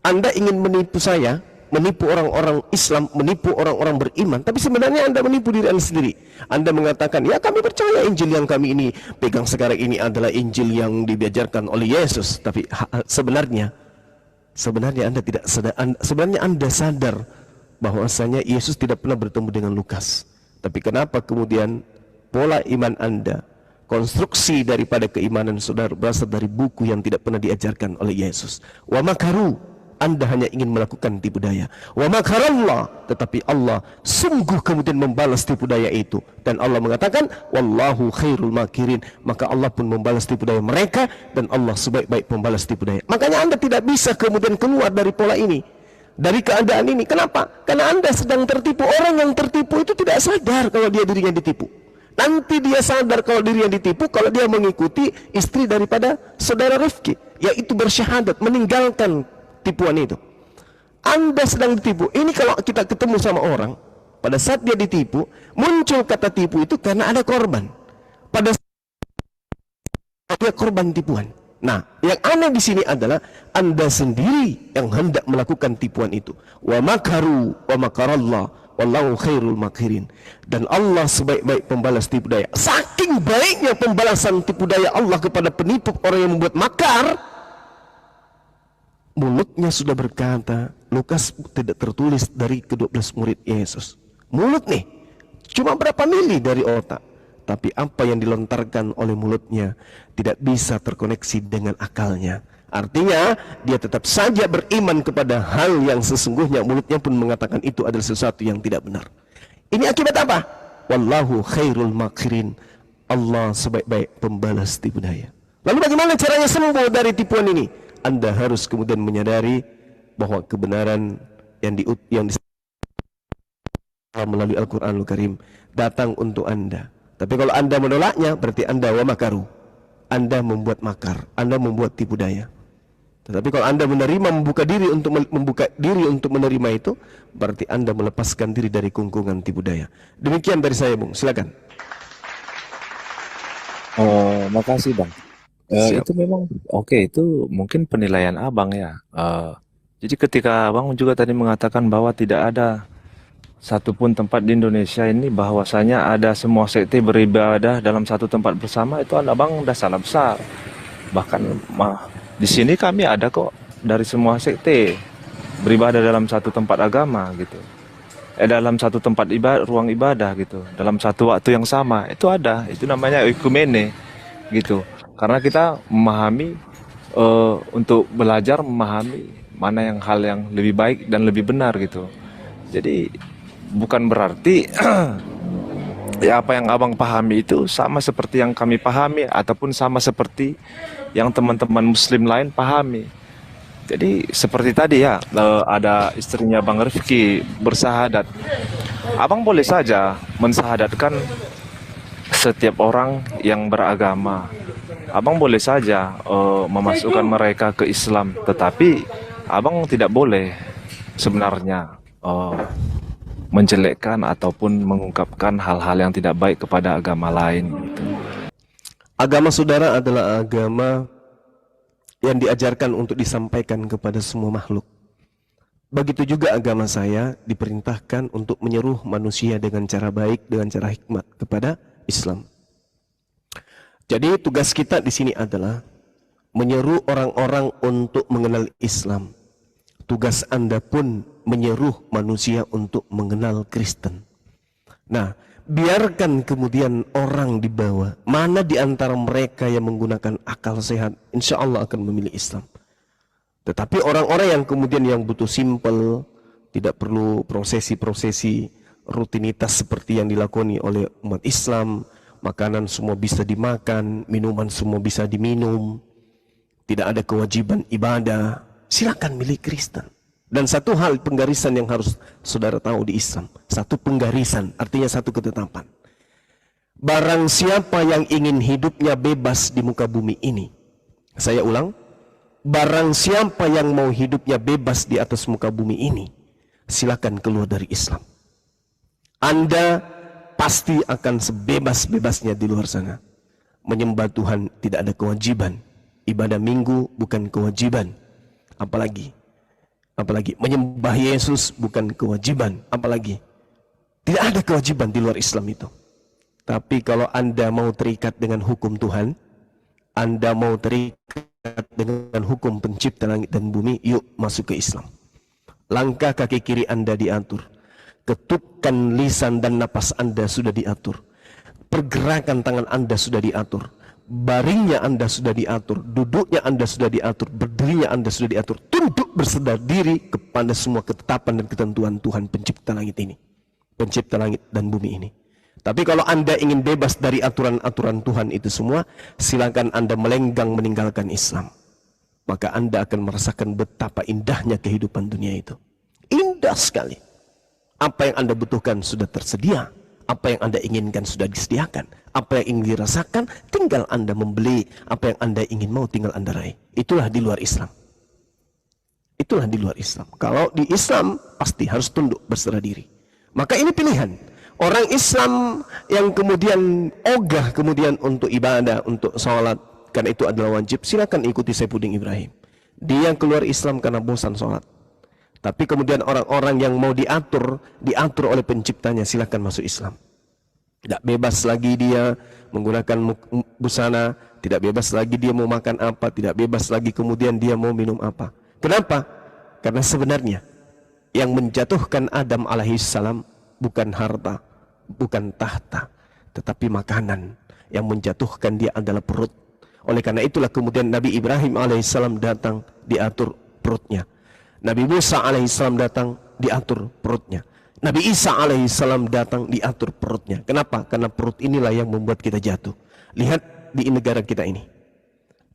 Anda ingin menipu saya, menipu orang-orang Islam, menipu orang-orang beriman, tapi sebenarnya Anda menipu diri Anda sendiri. Anda mengatakan, ya kami percaya Injil yang kami ini pegang sekarang ini adalah Injil yang diajarkan oleh Yesus, tapi sebenarnya Anda tidak sadar, sebenarnya Anda sadar bahwasanya Yesus tidak pernah bertemu dengan Lukas. Tapi kenapa kemudian pola iman Anda, konstruksi daripada keimanan saudara berasal dari buku yang tidak pernah diajarkan oleh Yesus. Wa makaru, Anda hanya ingin melakukan tipu daya. Wa makarallah, tetapi Allah sungguh kemudian membalas tipu daya itu. Dan Allah mengatakan, wallahu khairul makirin. Maka Allah pun membalas tipu daya mereka, dan Allah sebaik-baik pembalas tipu daya. Makanya Anda tidak bisa kemudian keluar dari pola ini, dari keadaan ini. Kenapa? Karena Anda sedang tertipu. Orang yang tertipu itu tidak sadar kalau dia dirinya ditipu. Nanti dia sadar kalau dirinya ditipu kalau dia mengikuti istri daripada saudara Rifki, yaitu bersyahadat, meninggalkan tipuan itu. Anda sedang ditipu. Ini kalau kita ketemu sama orang, pada saat dia ditipu, muncul kata tipu itu karena ada korban. Pada saat dia korban tipuan. Nah, yang aneh di sini adalah Anda sendiri yang hendak melakukan tipuan itu. Wa makaru wa makarallah wallahu khairul makirin. Dan Allah sebaik-baik pembalas tipu daya. Saking baiknya pembalasan tipu daya Allah kepada penipu, orang yang membuat makar, mulutnya sudah berkata, Lukas tidak tertulis dari ke-12 murid Yesus. Mulut nih, cuma berapa mili dari otak. Tapi apa yang dilontarkan oleh mulutnya tidak bisa terkoneksi dengan akalnya. Artinya, dia tetap saja beriman kepada hal yang sesungguhnya mulutnya pun mengatakan itu adalah sesuatu yang tidak benar. Ini akibat apa? Wallahu khairul makirin. Allah sebaik-baik pembalas tipu daya. Lalu bagaimana caranya sembuh dari tipuan ini? Anda harus kemudian menyadari bahwa kebenaran yang melalui Al-Quranul Karim datang untuk Anda. Tapi kalau Anda menolaknya, berarti Anda wa makaru. Anda membuat makar, Anda membuat tipu daya. Tetapi kalau Anda membuka diri untuk menerima itu, berarti Anda melepaskan diri dari kungkungan tipu daya. Demikian dari saya, Bung. Silakan. Oh, makasih Bang. Siap. Itu memang oke, itu mungkin penilaian Abang ya. Jadi ketika Abang juga tadi mengatakan bahwa tidak ada satupun tempat di Indonesia ini bahwasanya ada semua sekte beribadah dalam satu tempat bersama, itu Abang udah salah besar. Bahkan di sini kami ada kok dari semua sekte beribadah dalam satu tempat agama gitu. Dalam satu tempat ruang ibadah gitu, dalam satu waktu yang sama. Itu ada, itu namanya ekumene gitu. Karena kita memahami, untuk belajar memahami mana yang hal yang lebih baik dan lebih benar gitu. Jadi bukan berarti ya apa yang Abang pahami itu sama seperti yang kami pahami ataupun sama seperti yang teman-teman Muslim lain pahami. Jadi seperti tadi ya, ada istrinya Bang Rifki bersahadat. Abang boleh saja mensahadatkan setiap orang yang beragama. Abang boleh saja memasukkan mereka ke Islam, tetapi Abang tidak boleh sebenarnya menjelekkan ataupun mengungkapkan hal-hal yang tidak baik kepada agama lain gitu. Agama saudara adalah agama yang diajarkan untuk disampaikan kepada semua makhluk. Begitu juga agama saya diperintahkan untuk menyeru manusia dengan cara baik, dengan cara hikmat kepada Islam. Jadi tugas kita di sini adalah menyeru orang-orang untuk mengenal Islam. Tugas Anda pun menyeru manusia untuk mengenal Kristen. Nah, biarkan kemudian orang dibawa. Mana di antara mereka yang menggunakan akal sehat, insya Allah akan memilih Islam. Tetapi orang-orang yang kemudian yang butuh simple, tidak perlu prosesi-prosesi rutinitas seperti yang dilakoni oleh umat Islam, makanan semua bisa dimakan, minuman semua bisa diminum, tidak ada kewajiban ibadah, silakan milih Kristen. Dan satu hal penggarisan yang harus saudara tahu di Islam, satu penggarisan artinya satu ketetapan. Barang siapa yang ingin hidupnya bebas di muka bumi ini, saya ulang, barang siapa yang mau hidupnya bebas di atas muka bumi ini, silakan keluar dari Islam. Anda pasti akan sebebas-bebasnya di luar sana. Menyembah Tuhan tidak ada kewajiban. Ibadah minggu bukan kewajiban. Apalagi Apalagi menyembah Yesus bukan kewajiban. Apalagi tidak ada kewajiban di luar Islam itu. Tapi kalau Anda mau terikat dengan hukum Tuhan, Anda mau terikat dengan hukum pencipta langit dan bumi, yuk masuk ke Islam. Langkah kaki kiri Anda diatur, ketukan lisan dan napas Anda sudah diatur, pergerakan tangan Anda sudah diatur, baringnya Anda sudah diatur, duduknya Anda sudah diatur, berdirinya Anda sudah diatur, tunduk berserah diri kepada semua ketetapan dan ketentuan Tuhan pencipta langit ini, pencipta langit dan bumi ini. Tapi kalau Anda ingin bebas dari aturan-aturan Tuhan itu semua, silakan Anda melenggang meninggalkan Islam. Maka Anda akan merasakan betapa indahnya kehidupan dunia itu. Indah sekali. Apa yang Anda butuhkan sudah tersedia. Apa yang Anda inginkan sudah disediakan. Apa yang ingin dirasakan, tinggal Anda membeli. Apa yang Anda ingin mau, tinggal Anda raih. Itulah di luar Islam. Itulah di luar Islam. Kalau di Islam, pasti harus tunduk berserah diri. Maka ini pilihan. Orang Islam yang kemudian ogah kemudian untuk ibadah, untuk sholat, karena itu adalah wajib, silakan ikuti Saifuddin Ibrahim. Dia keluar Islam karena bosan sholat. Tapi kemudian orang-orang yang mau diatur oleh penciptanya, silakan masuk Islam. Tidak bebas lagi dia menggunakan busana, tidak bebas lagi dia mau makan apa, tidak bebas lagi kemudian dia mau minum apa. Kenapa? Karena sebenarnya yang menjatuhkan Adam alaihissalam bukan harta, bukan tahta, tetapi makanan. Yang menjatuhkan dia adalah perut. Oleh karena itulah kemudian Nabi Ibrahim alaihissalam datang, diatur perutnya. Nabi Musa alaihissalam datang, diatur perutnya. Nabi Isa alaihissalam datang, diatur perutnya. Kenapa? Karena perut inilah yang membuat kita jatuh. Lihat di negara kita ini.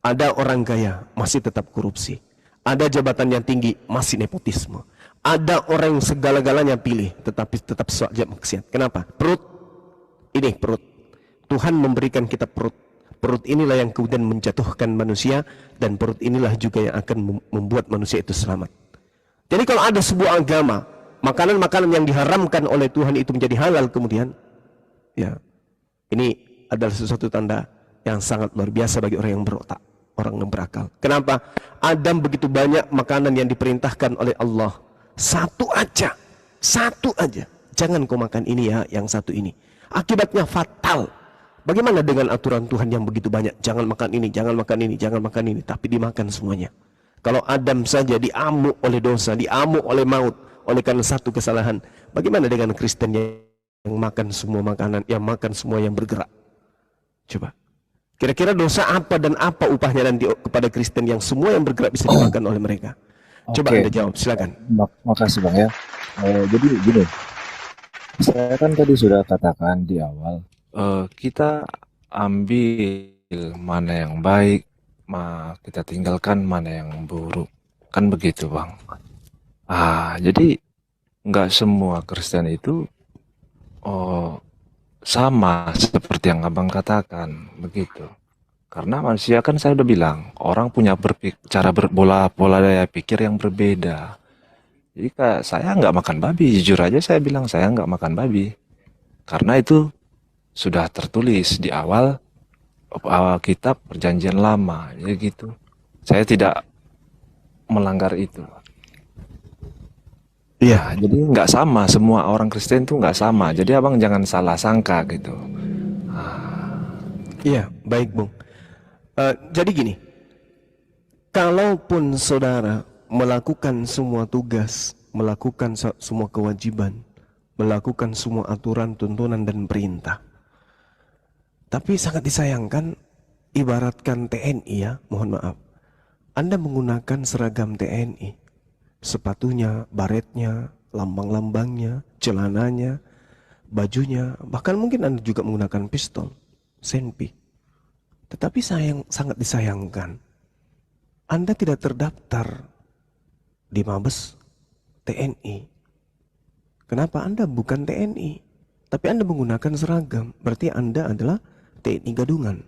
Ada orang kaya, masih tetap korupsi. Ada jabatan yang tinggi, masih nepotisme. Ada orang yang segala-galanya pilih, tetapi tetap saja maksiat. Kenapa? Perut. Ini perut. Tuhan memberikan kita perut. Perut inilah yang kemudian menjatuhkan manusia, dan perut inilah juga yang akan membuat manusia itu selamat. Jadi kalau ada sebuah agama, makanan-makanan yang diharamkan oleh Tuhan itu menjadi halal kemudian, ya, ini adalah sesuatu tanda yang sangat luar biasa bagi orang yang berotak, orang yang berakal. Kenapa? Adam begitu banyak makanan yang diperintahkan oleh Allah. Satu aja. Jangan kau makan ini ya, yang satu ini. Akibatnya fatal. Bagaimana dengan aturan Tuhan yang begitu banyak? Jangan makan ini, jangan makan ini, jangan makan ini. Tapi dimakan semuanya. Kalau Adam saja diamuk oleh dosa, diamuk oleh maut, oleh karena satu kesalahan. Bagaimana dengan Kristen yang makan semua makanan, yang makan semua yang bergerak? Coba. Kira-kira dosa apa dan apa upahnya nanti kepada Kristen yang semua yang bergerak bisa dimakan oleh mereka? Coba Anda jawab, silakan. Makasih Bang ya. Jadi gini, saya kan tadi sudah katakan di awal, kita ambil mana yang baik, kita tinggalkan mana yang buruk. Kan begitu Bang. Jadi nggak semua Kristen itu sama seperti yang Abang katakan, begitu. Karena manusia kan saya udah bilang, orang punya cara pola daya pikir yang berbeda. Jadi saya nggak makan babi, jujur aja saya bilang saya nggak makan babi. Karena itu sudah tertulis di awal kitab Perjanjian Lama, ya gitu. Saya tidak melanggar itu. Iya, jadi nggak sama, semua orang Kristen tuh nggak sama. Jadi Abang jangan salah sangka gitu. Iya, baik Bung. Jadi gini, kalaupun saudara melakukan semua tugas, melakukan semua kewajiban, melakukan semua aturan, tuntunan dan perintah, tapi sangat disayangkan, ibaratkan TNI ya, mohon maaf, Anda menggunakan seragam TNI, sepatunya, baretnya, lambang-lambangnya, celananya, bajunya, bahkan mungkin Anda juga menggunakan pistol, senpi. Tetapi sangat disayangkan, Anda tidak terdaftar di Mabes TNI. Kenapa? Anda bukan TNI, tapi Anda menggunakan seragam, berarti Anda adalah TNI gadungan.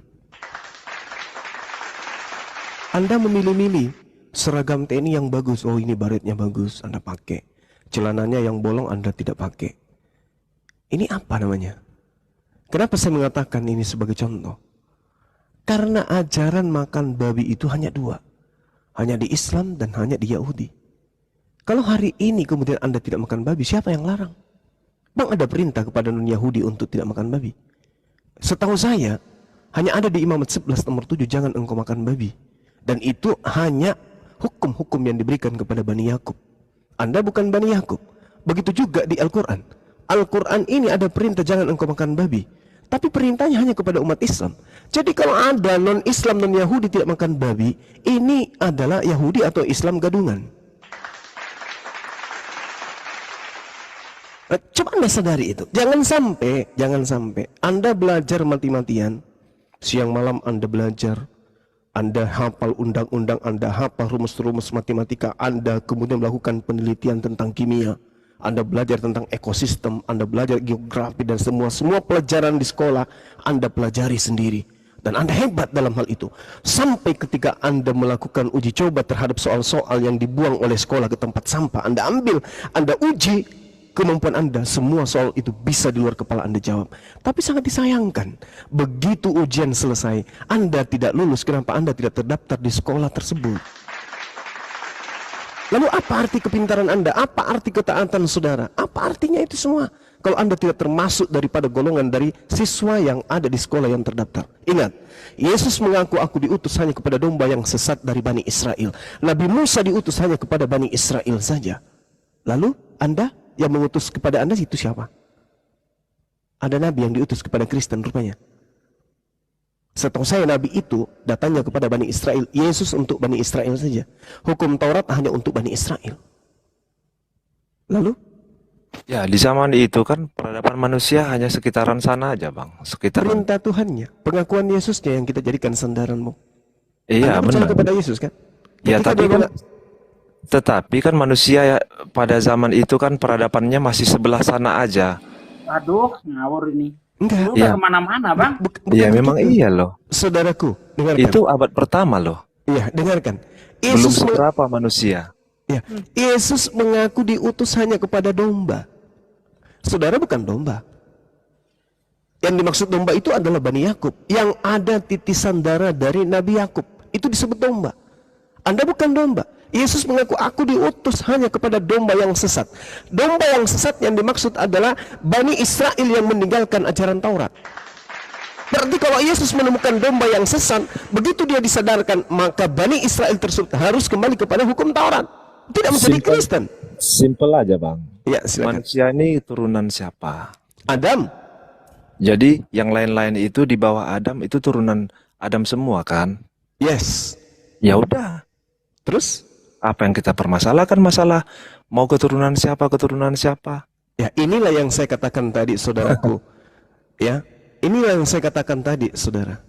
Anda memilih-milih seragam TNI yang bagus, oh ini baretnya bagus, Anda pakai. Celananya yang bolong Anda tidak pakai. Ini apa namanya? Kenapa saya mengatakan ini sebagai contoh? Karena ajaran makan babi itu hanya dua. Hanya di Islam dan hanya di Yahudi. Kalau hari ini kemudian Anda tidak makan babi, siapa yang larang? Bang, ada perintah kepada non-Yahudi untuk tidak makan babi. Setahu saya, hanya ada di Imamat 11 nomor 7, jangan engkau makan babi. Dan itu hanya hukum-hukum yang diberikan kepada Bani Yakub. Anda bukan Bani Yakub. Begitu juga di Al-Quran. Al-Quran ini ada perintah jangan engkau makan babi. Tapi perintahnya hanya kepada umat Islam. Jadi kalau ada non-Islam, non-Yahudi tidak makan babi, ini adalah Yahudi atau Islam gadungan. Coba Anda sadari itu. Jangan sampai Anda belajar mati-matian, siang malam Anda belajar, Anda hafal undang-undang, Anda hafal rumus-rumus matematika, Anda kemudian melakukan penelitian tentang kimia, Anda belajar tentang ekosistem, Anda belajar geografi dan semua pelajaran di sekolah Anda pelajari sendiri. Dan Anda hebat dalam hal itu. Sampai ketika Anda melakukan uji coba terhadap soal-soal yang dibuang oleh sekolah ke tempat sampah, Anda ambil, Anda uji kemampuan Anda, semua soal itu bisa di luar kepala Anda jawab. Tapi sangat disayangkan, begitu ujian selesai, Anda tidak lulus. Kenapa Anda tidak terdaftar di sekolah tersebut? Lalu apa arti kepintaran Anda? Apa arti ketaatan saudara? Apa artinya itu semua? Kalau Anda tidak termasuk daripada golongan dari siswa yang ada di sekolah yang terdaftar. Ingat, Yesus mengaku aku diutus hanya kepada domba yang sesat dari Bani Israel. Nabi Musa diutus hanya kepada Bani Israel saja. Lalu Anda yang mengutus kepada Anda itu siapa? Ada nabi yang diutus kepada Kristen rupanya. Setahu saya nabi itu datangnya kepada Bani Israel. Yesus untuk Bani Israel saja. Hukum Taurat hanya untuk Bani Israel. Lalu? Ya, di zaman itu kan peradaban manusia hanya sekitaran sana aja, Bang. Sekitaran. Perintah Tuhannya, pengakuan Yesusnya yang kita jadikan sandaranmu. Iya, Anda percaya benar. kepada Yesus kan? Ya, Ketika tapi dia kan bilang, tetapi kan manusia ya, pada zaman itu kan peradabannya masih sebelah sana aja. Aduh, ngawur ini. enggak, Lu Iya. udah kemana-mana, Bang. bukan Ya, memang begitu. iya loh. Saudaraku, dengarkan. Itu abad pertama loh. Iya, dengarkan. Belum Yesus seberapa manusia. Ya, Yesus mengaku diutus hanya kepada domba. Saudara bukan domba. Yang dimaksud domba itu adalah Bani Yakub. Yang ada titisan darah dari Nabi Yakub. Itu disebut domba. Anda bukan domba. Yesus mengaku aku diutus hanya kepada domba yang sesat. Domba yang sesat yang dimaksud adalah Bani Israel yang meninggalkan ajaran Taurat. Berarti kalau Yesus menemukan domba yang sesat, begitu dia disadarkan, maka Bani Israel tersebut harus kembali kepada hukum Taurat. Tidak menjadi Simple. Kristen. Simple aja, Bang. Ya, silakan. Manusia ini turunan siapa? Adam. Jadi yang lain-lain itu di bawah Adam itu turunan Adam semua kan? Yes. Ya udah. Terus? Apa yang kita permasalahkan masalah mau keturunan siapa? Ya, inilah yang saya katakan tadi, saudaraku. Ya, inilah yang saya katakan tadi, saudara.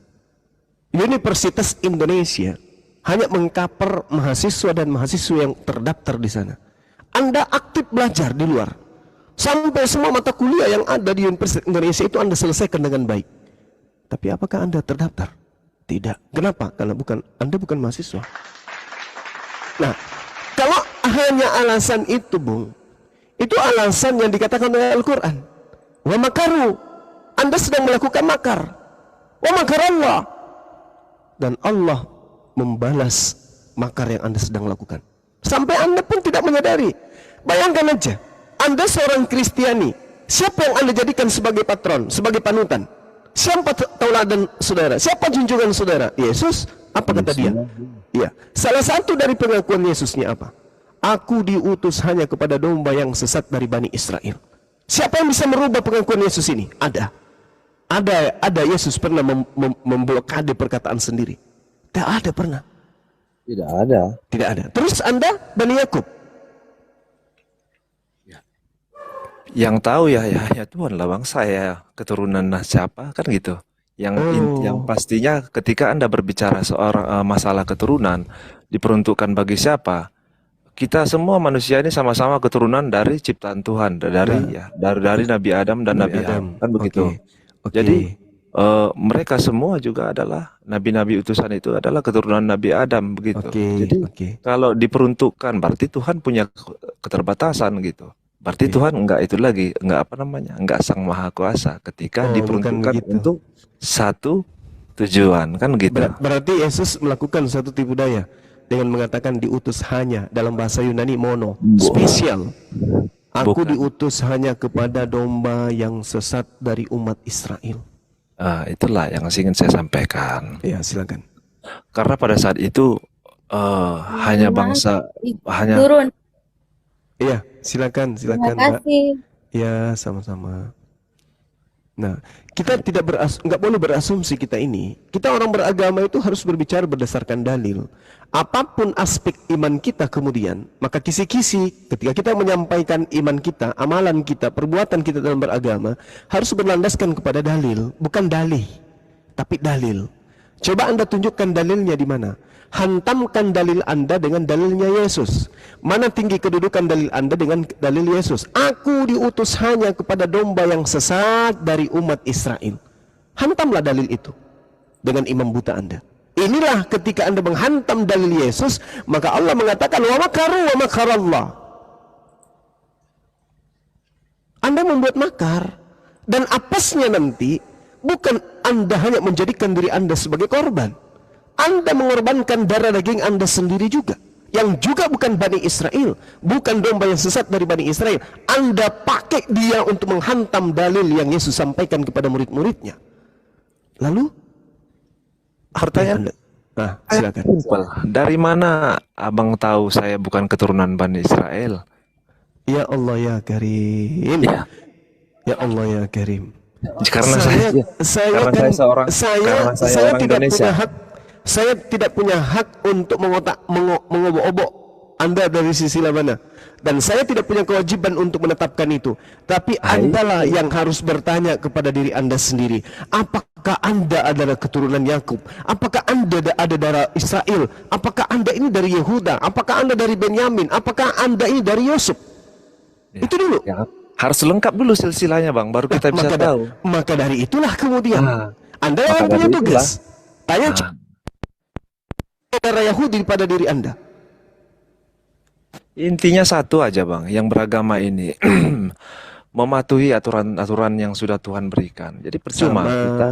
Universitas Indonesia hanya mengcover mahasiswa dan mahasiswa yang terdaftar di sana. Anda aktif belajar di luar. Sampai semua mata kuliah yang ada di Universitas Indonesia itu Anda selesaikan dengan baik. Tapi apakah Anda terdaftar? Tidak. Kenapa? Karena Anda bukan mahasiswa. Nah, kalau hanya alasan itu, Bung, itu alasan yang dikatakan oleh Al-Quran. Wa makaru, Anda sedang melakukan makar. Wa makar Allah, dan Allah membalas makar yang Anda sedang lakukan. Sampai Anda pun tidak menyadari. Bayangkan aja, Anda seorang Kristiani, siapa yang Anda jadikan sebagai patron, sebagai panutan? Siapa tauladan saudara? Siapa junjungan saudara? Yesus. Apa kata dia? Ya, salah satu dari pengakuan Yesusnya apa? Aku diutus hanya kepada domba yang sesat dari Bani Israel. Siapa yang bisa merubah pengakuan Yesus ini? Ada. Ada Yesus pernah memblokade perkataan sendiri? Tidak ada pernah. Tidak ada. Tidak ada. Terus Anda Bani Yakub. Yang tahu ya Tuhan lah, Bang, saya keturunan siapa kan gitu. Yang pastinya ketika Anda berbicara soal masalah keturunan diperuntukkan bagi siapa? Kita semua manusia ini sama-sama keturunan dari ciptaan Tuhan, dari Nabi Adam dan Nabi Hawa, kan begitu. Oke. Jadi mereka semua juga adalah nabi-nabi utusan itu adalah keturunan Nabi Adam begitu. Jadi kalau diperuntukkan berarti Tuhan punya keterbatasan gitu. Berarti Tuhan enggak sang maha kuasa ketika diperuntukkan untuk satu tujuan kan gitu. Berarti Yesus melakukan satu tipu daya. dengan mengatakan diutus hanya, dalam bahasa Yunani mono, spesial. Aku Bukan. diutus hanya kepada domba yang sesat dari umat Israel. Itulah yang ingin saya sampaikan. Ya, silakan. Karena pada saat itu hanya bangsa, hanya Turun. Iya, silakan Terima Mbak. kasih. Ya, sama-sama. Nah, kita nggak boleh berasumsi kita ini. Kita orang beragama itu harus berbicara berdasarkan dalil. Apapun aspek iman kita kemudian, maka kisi-kisi ketika kita menyampaikan iman kita, amalan kita, perbuatan kita dalam beragama harus berlandaskan kepada dalil, bukan dalih, tapi dalil. Coba Anda tunjukkan dalilnya di mana? Hantamkan dalil Anda dengan dalilnya Yesus. Mana tinggi kedudukan dalil Anda dengan dalil Yesus? Aku diutus hanya kepada domba yang sesat dari umat Israel. Hantamlah dalil itu dengan imam buta Anda. Inilah ketika Anda menghantam dalil Yesus, maka Allah mengatakan wa makaru wa makarallah. Anda membuat makar, dan apesnya nanti bukan Anda hanya menjadikan diri Anda sebagai korban. Anda mengorbankan darah daging Anda sendiri juga, yang juga bukan Bani Israel, bukan domba yang sesat dari Bani Israel. Anda pakai dia untuk menghantam dalil yang Yesus sampaikan kepada murid-muridnya. Lalu pertanyaan. Silakan. Simpel. Dari mana abang tahu saya bukan keturunan Bani Israel? Ya Allah ya Karim. Ya. Ya Allah ya Karim. Karena saya karena saya orang tidak Indonesia. punya hak. Saya tidak punya hak untuk mengobok-obok Anda dari sisi mana, dan saya tidak punya kewajiban untuk menetapkan itu. Tapi Andalah yang harus bertanya kepada diri Anda sendiri. Apakah Anda adalah keturunan Yakub? Apakah Anda ada darah Israel? Apakah Anda ini dari Yehuda? Apakah Anda dari Benyamin? Apakah Anda ini dari Yusuf? Ya, itu dulu. ya, harus lengkap dulu silsilahnya bang, baru kita bisa tahu. Maka dari itulah kemudian Anda maka yang punya dari tugas. Tanya darah Yahudi pada diri Anda. Intinya satu aja bang, yang beragama ini mematuhi aturan-aturan yang sudah Tuhan berikan. Jadi percuma kita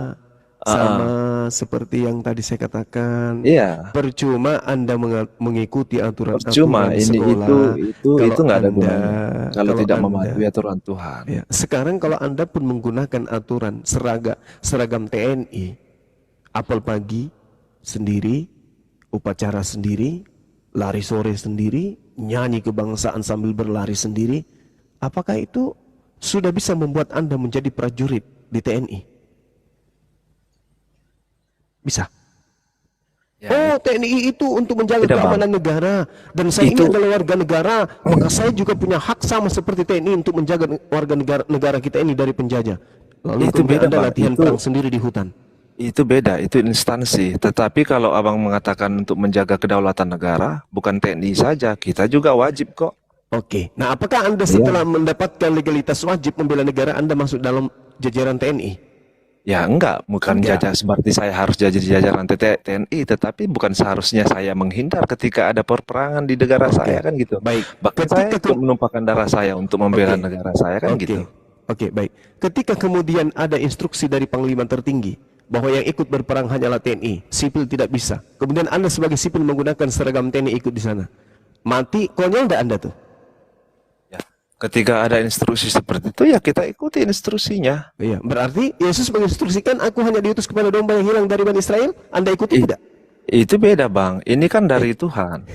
sama seperti yang tadi saya katakan. Iya. Percuma Anda mengikuti aturan Percuma ini sekolah, itu nggak ada gunanya kalau tidak Anda mematuhi aturan Tuhan. Ya, sekarang kalau Anda pun menggunakan aturan seragam TNI, apel pagi sendiri, upacara sendiri, lari sore sendiri, nyanyi kebangsaan sambil berlari sendiri, apakah itu sudah bisa membuat Anda menjadi prajurit di TNI? Bisa. Ya, TNI itu untuk menjaga tidak, keamanan negara, dan saya ini adalah warga negara, maka saya juga punya hak sama seperti TNI untuk menjaga warga negara kita ini dari penjajah. Lalu itu beda, Anda Bang. latihan perang sendiri di hutan. Itu beda, itu instansi. Tetapi kalau abang mengatakan untuk menjaga kedaulatan negara, bukan TNI saja, kita juga wajib kok. Oke. Nah, apakah Anda setelah mendapatkan legalitas wajib membela negara, Anda masuk dalam jajaran TNI? Ya bukan jajah seperti saya harus jadi jajaran TNI, tetapi bukan seharusnya saya menghindar ketika ada perperangan di negara saya, kan gitu. Baik. Bahkan saya menumpahkan darah saya untuk membela negara saya, kan gitu. Oke, baik. Ketika kemudian ada instruksi dari Panglima tertinggi bahwa yang ikut berperang hanyalah TNI, sipil tidak bisa. Kemudian Anda sebagai sipil menggunakan seragam TNI ikut di sana. Mati, konyol enggak Anda tuh? Ya, ketika ada instruksi seperti itu ya kita ikuti instruksinya. Iya, berarti Yesus menginstruksikan aku hanya diutus kepada domba yang hilang dari Bani Israel. Anda ikuti tidak? Itu beda bang, ini kan dari Tuhan.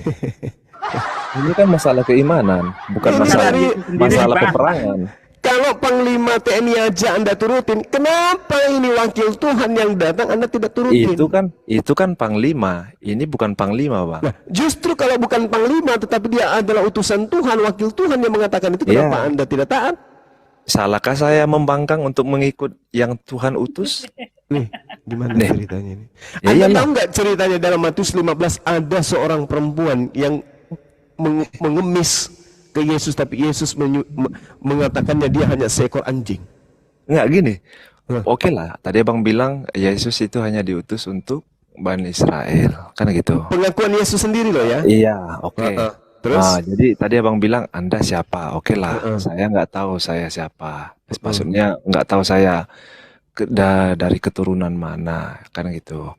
Ini kan masalah keimanan, bukan masalah peperangan. Kalau Panglima TNI aja Anda turutin, kenapa ini wakil Tuhan yang datang Anda tidak turutin? Itu kan Panglima, ini bukan Panglima bang. Nah, justru kalau bukan Panglima tetapi dia adalah utusan Tuhan, wakil Tuhan yang mengatakan itu, kenapa Anda tidak taat? Salahkah saya membangkang untuk mengikut yang Tuhan utus? Nih, gimana ceritanya ini? Ya, Anda tahu nggak ceritanya dalam Matius 15 ada seorang perempuan yang mengemis ke Yesus, tapi Yesus mengatakannya dia hanya seekor anjing. Enggak gini. Oke lah, tadi abang bilang Yesus itu hanya diutus untuk Bani Israel, kan gitu. Pengakuan Yesus sendiri loh ya. Iya, oke. Terus? Jadi tadi abang bilang Anda siapa? Oke lah, saya nggak tahu saya siapa. Maksudnya nggak tahu saya dari keturunan mana, kan gitu.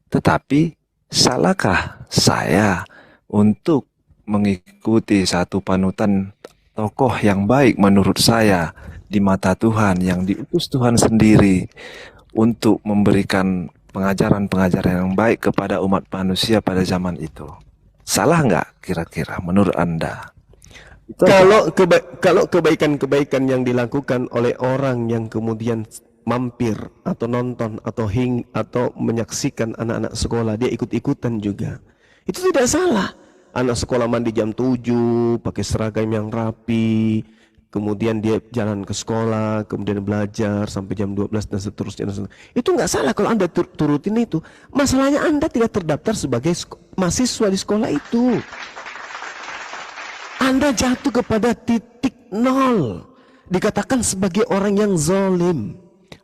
Tetapi salahkah saya untuk mengikuti satu panutan tokoh yang baik menurut saya di mata Tuhan, yang diutus Tuhan sendiri untuk memberikan pengajaran-pengajaran yang baik kepada umat manusia pada zaman itu? Salah nggak kira-kira menurut Anda? Itu aja. Kalau kebaikan-kebaikan yang dilakukan oleh orang yang kemudian mampir atau nonton atau menyaksikan anak-anak sekolah, dia ikut-ikutan juga, itu tidak salah. Anak sekolah mandi jam 7, pakai seragam yang rapi, kemudian dia jalan ke sekolah, kemudian belajar sampai jam 12 dan seterusnya. Itu nggak salah kalau Anda turutin itu. Masalahnya Anda tidak terdaftar sebagai mahasiswa di sekolah itu. Anda jatuh kepada titik nol. Dikatakan sebagai orang yang zalim.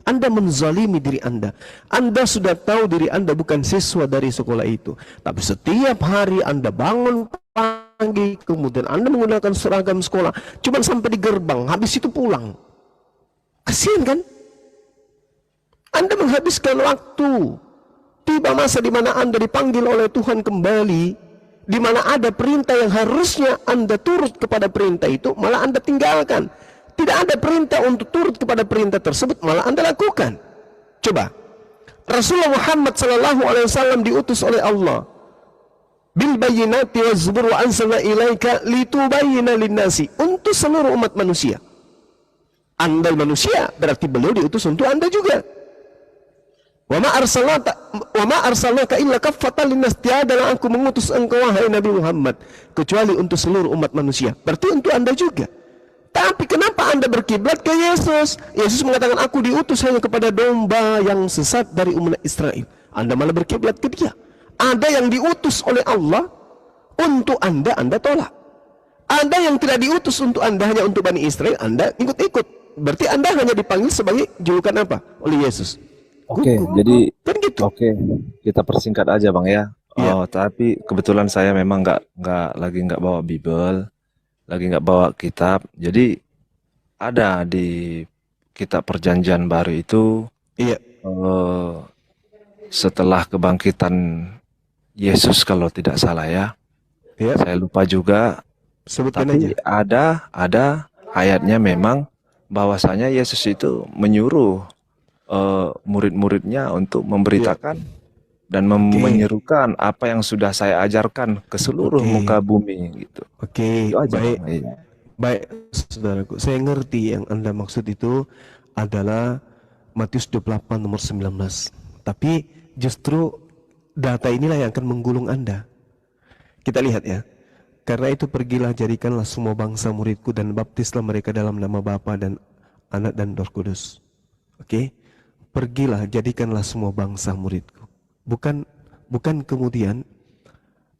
Anda menzalimi diri Anda. Anda sudah tahu diri Anda bukan siswa dari sekolah itu. Tapi setiap hari Anda bangun pagi, kemudian Anda menggunakan seragam sekolah, cuma sampai di gerbang, habis itu pulang. Kasihan kan? Anda menghabiskan waktu. Tiba masa di mana Anda dipanggil oleh Tuhan kembali, di mana ada perintah yang harusnya Anda turut kepada perintah itu, malah Anda tinggalkan. Tidak ada perintah untuk turut kepada perintah tersebut, malah Anda lakukan. Coba, Rasulullah Muhammad SAW diutus oleh Allah. Bil bayyinati waz zubur wa anzalna ilaika litubayyina linnasi, untuk seluruh umat manusia. Anda manusia, berarti beliau diutus untuk Anda juga. Wa ma arsalnaka illa kaffatan linnas, tiadalah aku mengutus engkau wahai Nabi Muhammad kecuali untuk seluruh umat manusia. Berarti untuk Anda juga. Tapi kenapa Anda berkiblat ke Yesus? Yesus mengatakan aku diutus hanya kepada domba yang sesat dari umat Israel. Anda malah berkiblat ke dia. Ada yang diutus oleh Allah untuk Anda tolak. Ada yang tidak diutus untuk Anda, hanya untuk Bani Israel, Anda ikut-ikut. Berarti Anda hanya dipanggil sebagai julukan apa? Oleh Yesus. Oke, jadi Kan gitu. oke, kita persingkat aja Bang ya. Iya. Tapi kebetulan saya memang nggak bawa Bible, lagi nggak bawa kitab. Jadi ada di kitab Perjanjian Baru itu Iya. eh, setelah kebangkitan Yesus kalau tidak salah ya. Iya. Saya lupa juga. Sebutkan aja. Tapi ada ayatnya memang bahwasanya Yesus itu menyuruh murid-muridnya untuk memberitakan dan menyerukan apa yang sudah saya ajarkan ke seluruh muka bumi gitu. Oke, Itu aja. baik. Iya. Baik, saudaraku. Saya ngerti yang Anda maksud itu adalah Matius 28 nomor 19. Tapi justru data inilah yang akan menggulung Anda. Kita lihat ya. Karena itu pergilah, jadikanlah semua bangsa muridku dan baptislah mereka dalam nama Bapa dan Anak dan Roh Kudus. Oke? Pergilah, jadikanlah semua bangsa muridku. Bukan kemudian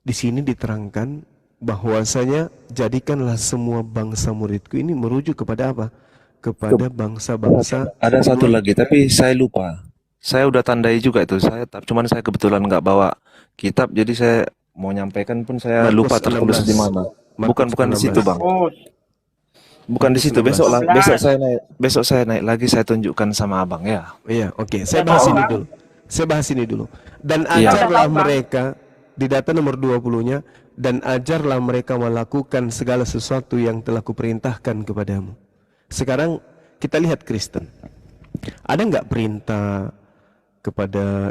di sini diterangkan bahwasanya jadikanlah semua bangsa muridku, ini merujuk kepada apa? Kepada bangsa-bangsa. Ada satu lagi tapi saya lupa. Saya udah tandai juga itu. Cuman saya kebetulan nggak bawa kitab, jadi saya mau nyampaikan pun saya Markus lupa tertulis 16. di mana. Markus Bukan di situ 16. Bang. Oh, Bukan di situ. Besok saya naik lagi, saya tunjukkan sama abang ya. Iya, oke. Saya bahas ini dulu. Dan Iya. ajarlah mereka di data nomor 20-nya, dan ajarlah mereka melakukan segala sesuatu yang telah kuperintahkan kepadamu. Sekarang kita lihat Kristen. Ada nggak perintah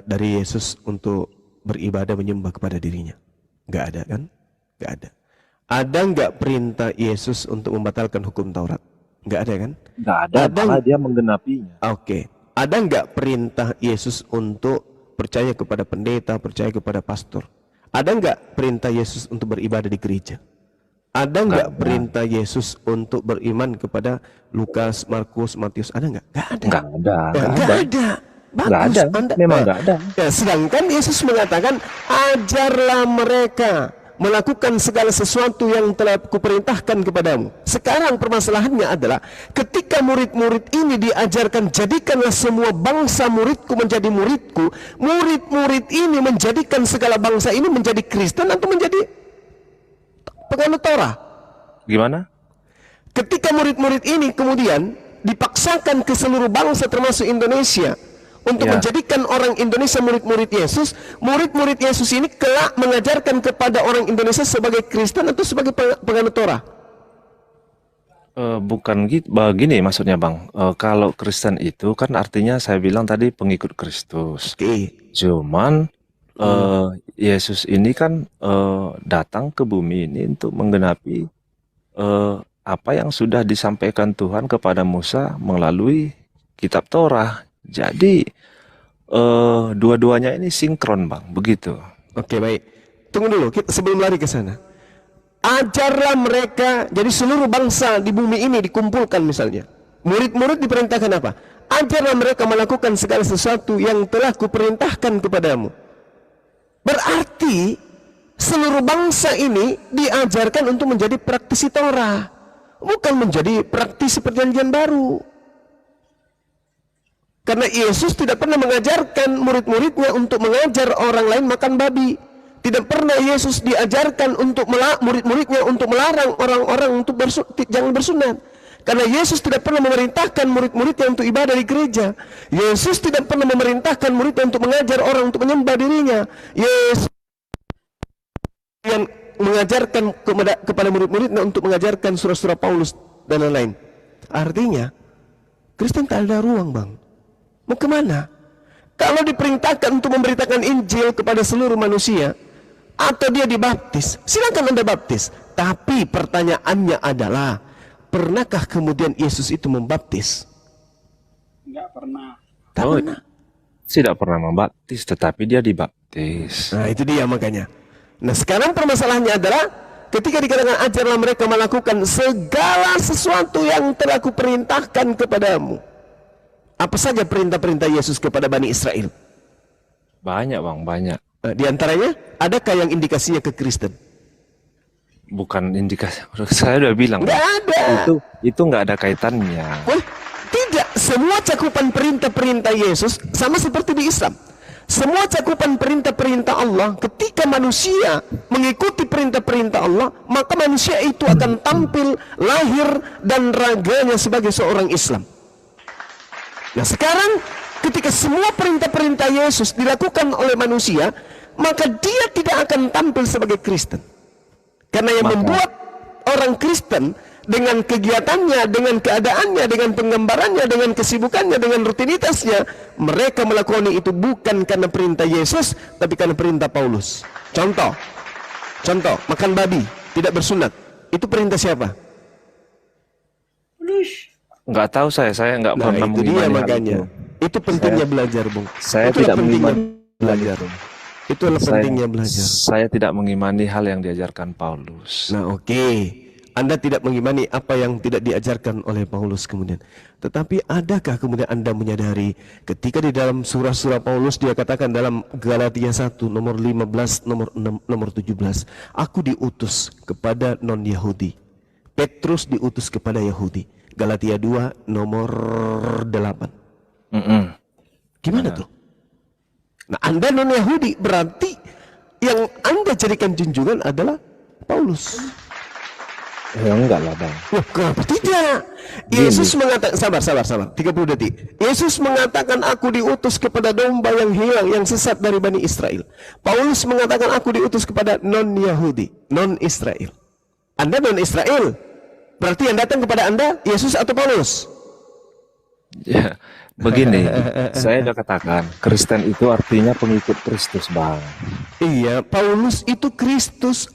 dari Yesus untuk beribadah menyembah kepada dirinya? Nggak ada kan? Nggak ada. Ada nggak perintah Yesus untuk membatalkan hukum Taurat? Nggak ada kan? Nggak ada, malah dia menggenapinya. Oke. Ada nggak perintah Yesus untuk percaya kepada pendeta, percaya kepada pastor? Ada nggak perintah Yesus untuk beribadah di gereja? Ada nggak perintah Yesus untuk beriman kepada Lukas, Markus, Matius? Ada nggak? Nggak ada. Nggak ada. Nggak ada. Bagus. Nggak ada. Memang nggak ada. Ya, sedangkan Yesus mengatakan, ajarlah mereka melakukan segala sesuatu yang telah kuperintahkan kepadamu. Sekarang permasalahannya adalah ketika murid-murid ini diajarkan jadikanlah semua bangsa muridku menjadi muridku, murid-murid ini menjadikan segala bangsa ini menjadi Kristen atau menjadi penganut Torah. Gimana? Ketika murid-murid ini kemudian dipaksakan ke seluruh bangsa termasuk Indonesia untuk Ya. menjadikan orang Indonesia murid-murid Yesus. Murid-murid Yesus ini kelak mengajarkan kepada orang Indonesia sebagai Kristen atau sebagai penganut Torah. Bukan gitu, begini maksudnya Bang. Kalau Kristen itu kan artinya saya bilang tadi pengikut Kristus. Oke. Cuman Yesus ini kan datang ke bumi ini untuk menggenapi apa yang sudah disampaikan Tuhan kepada Musa melalui kitab Torah. Jadi dua-duanya ini sinkron Bang, begitu. Oke, baik. Tunggu dulu, sebelum lari ke sana. Ajarlah mereka, jadi seluruh bangsa di bumi ini dikumpulkan misalnya. Murid-murid diperintahkan apa? Ajarlah mereka melakukan segala sesuatu yang telah kuperintahkan kepadamu. Berarti seluruh bangsa ini diajarkan untuk menjadi praktisi Torah, bukan menjadi praktisi perjanjian baru. Karena Yesus tidak pernah mengajarkan murid-muridnya untuk mengajar orang lain makan babi. Tidak pernah Yesus diajarkan untuk murid-muridnya untuk melarang orang-orang untuk jangan bersunat. Karena Yesus tidak pernah memerintahkan murid-muridnya untuk ibadah di gereja. Yesus tidak pernah memerintahkan muridnya untuk mengajar orang untuk menyembah dirinya. Yesus yang mengajarkan kepada murid-muridnya untuk mengajarkan surah-surah Paulus dan lain-lain. Artinya, Kristen tak ada ruang, Bang. Mau kemana? Kalau diperintahkan untuk memberitakan Injil kepada seluruh manusia, atau dia dibaptis, silakan Anda baptis. Tapi pertanyaannya adalah, pernahkah kemudian Yesus itu membaptis? Enggak pernah. Tak pernah. Tidak pernah membaptis, tetapi dia dibaptis. Nah, itu dia makanya. Nah, sekarang permasalahannya adalah ketika dikatakan ajarlah mereka melakukan segala sesuatu yang telah kuperintahkan kepadamu. Apa saja perintah-perintah Yesus kepada Bani Israel? Banyak Bang, banyak. Di antaranya, adakah yang indikasinya ke Kristen? Bukan indikasi. Saya udah bilang. Nggak ada. Itu nggak ada kaitannya. Wah, tidak. Semua cakupan perintah-perintah Yesus sama seperti di Islam. Semua cakupan perintah-perintah Allah, ketika manusia mengikuti perintah-perintah Allah, maka manusia itu akan tampil lahir dan raganya sebagai seorang Islam. Nah, sekarang ketika semua perintah-perintah Yesus dilakukan oleh manusia, maka dia tidak akan tampil sebagai Kristen. Karena yang membuat orang Kristen dengan kegiatannya, dengan keadaannya, dengan penggambarannya, dengan kesibukannya, dengan rutinitasnya, mereka melakukan itu bukan karena perintah Yesus, tapi karena perintah Paulus. Contoh, makan babi, tidak bersunat. Itu perintah siapa? Nggak tahu saya nggak Nah, pernah itu dia mengimani hal makanya. Itu pentingnya belajar, Bung. Saya Itulah tidak pentingnya mengimani belajar. Itulah pentingnya belajar. Saya tidak mengimani hal yang diajarkan Paulus. Nah, oke. Anda tidak mengimani apa yang tidak diajarkan oleh Paulus kemudian. Tetapi adakah kemudian Anda menyadari ketika di dalam surah-surah Paulus dia katakan dalam Galatia 1 nomor 15 nomor 6 nomor 17, aku diutus kepada non-Yahudi. Petrus diutus kepada Yahudi. Galatia 2 nomor 8. Gimana tuh? Nah, Anda non-Yahudi, berarti yang Anda jadikan junjungan adalah Paulus. Ya enggak lah Bang. Loh, kenapa tidak? Yesus mengatakan, sabar, 30 detik. Yesus mengatakan aku diutus kepada domba yang hilang, yang sesat dari Bani Israel. Paulus mengatakan aku diutus kepada non-Yahudi, non-Israel. Anda non-Israel, berarti yang datang kepada Anda Yesus atau Paulus? Ya, begini, saya udah katakan, Kristen itu artinya pengikut Kristus, Bang. Iya, Paulus itu Kristus,